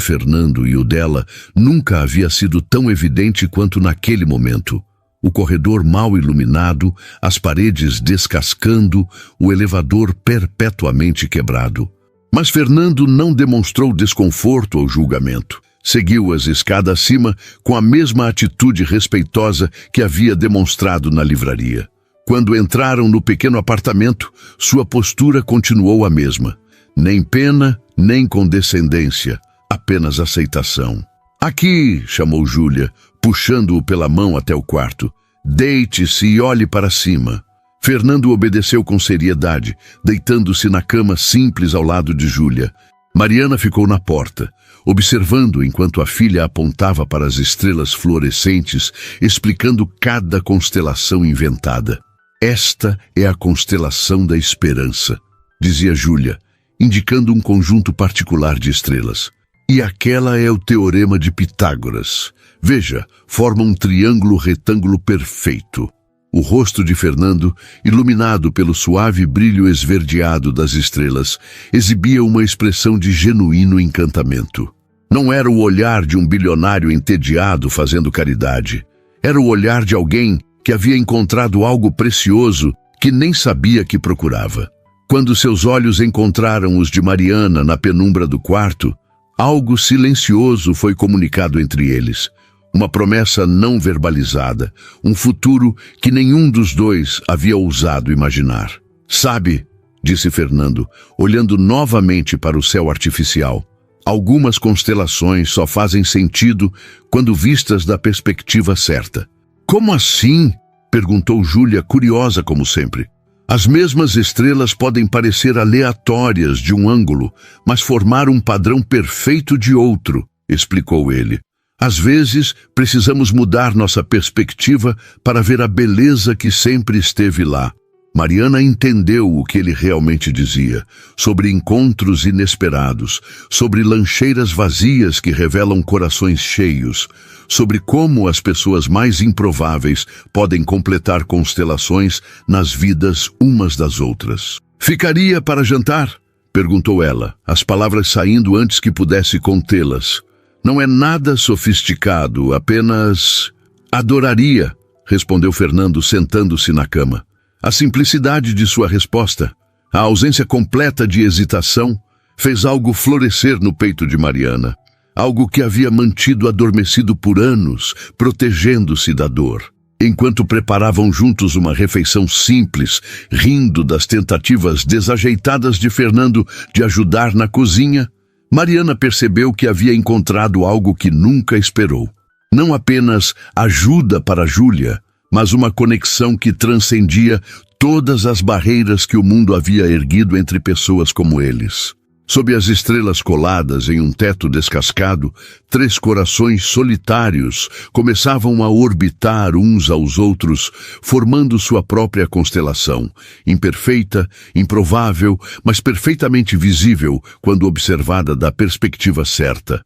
Fernando e o dela nunca havia sido tão evidente quanto naquele momento. O corredor mal iluminado, as paredes descascando, o elevador perpetuamente quebrado. Mas Fernando não demonstrou desconforto ou julgamento. Seguiu as escadas acima com a mesma atitude respeitosa que havia demonstrado na livraria. Quando entraram no pequeno apartamento, sua postura continuou a mesma. Nem pena, nem condescendência, apenas aceitação. Aqui, chamou Júlia, puxando-o pela mão até o quarto. Deite-se e olhe para cima. Fernando obedeceu com seriedade, deitando-se na cama simples ao lado de Júlia. Mariana ficou na porta. observando enquanto a filha apontava para as estrelas fluorescentes, explicando cada constelação inventada. Esta é a constelação da esperança, dizia Júlia, indicando um conjunto particular de estrelas. E aquela é o teorema de Pitágoras. Veja, forma um triângulo retângulo perfeito. O rosto de Fernando, iluminado pelo suave brilho esverdeado das estrelas, exibia uma expressão de genuíno encantamento. Não era o olhar de um bilionário entediado fazendo caridade. Era o olhar de alguém que havia encontrado algo precioso que nem sabia que procurava. Quando seus olhos encontraram os de Mariana na penumbra do quarto, algo silencioso foi comunicado entre eles. Uma promessa não verbalizada, um futuro que nenhum dos dois havia ousado imaginar. Sabe, disse Fernando, olhando novamente para o céu artificial, algumas constelações só fazem sentido quando vistas da perspectiva certa. Como assim? Perguntou Júlia, curiosa como sempre. As mesmas estrelas podem parecer aleatórias de um ângulo, mas formar um padrão perfeito de outro, explicou ele. Às vezes, precisamos mudar nossa perspectiva para ver a beleza que sempre esteve lá. Mariana entendeu o que ele realmente dizia, sobre encontros inesperados, sobre lancheiras vazias que revelam corações cheios, sobre como as pessoas mais improváveis podem completar constelações nas vidas umas das outras. "Ficaria para jantar?" perguntou ela, as palavras saindo antes que pudesse contê-las. "Não é nada sofisticado, apenas... adoraria", respondeu Fernando, sentando-se na cama. A simplicidade de sua resposta, a ausência completa de hesitação, fez algo florescer no peito de Mariana. Algo que havia mantido adormecido por anos, protegendo-se da dor. Enquanto preparavam juntos uma refeição simples, rindo das tentativas desajeitadas de Fernando de ajudar na cozinha, Mariana percebeu que havia encontrado algo que nunca esperou. Não apenas ajuda para Júlia, mas uma conexão que transcendia todas as barreiras que o mundo havia erguido entre pessoas como eles. Sob as estrelas coladas em um teto descascado, 3 corações solitários começavam a orbitar uns aos outros, formando sua própria constelação, imperfeita, improvável, mas perfeitamente visível quando observada da perspectiva certa.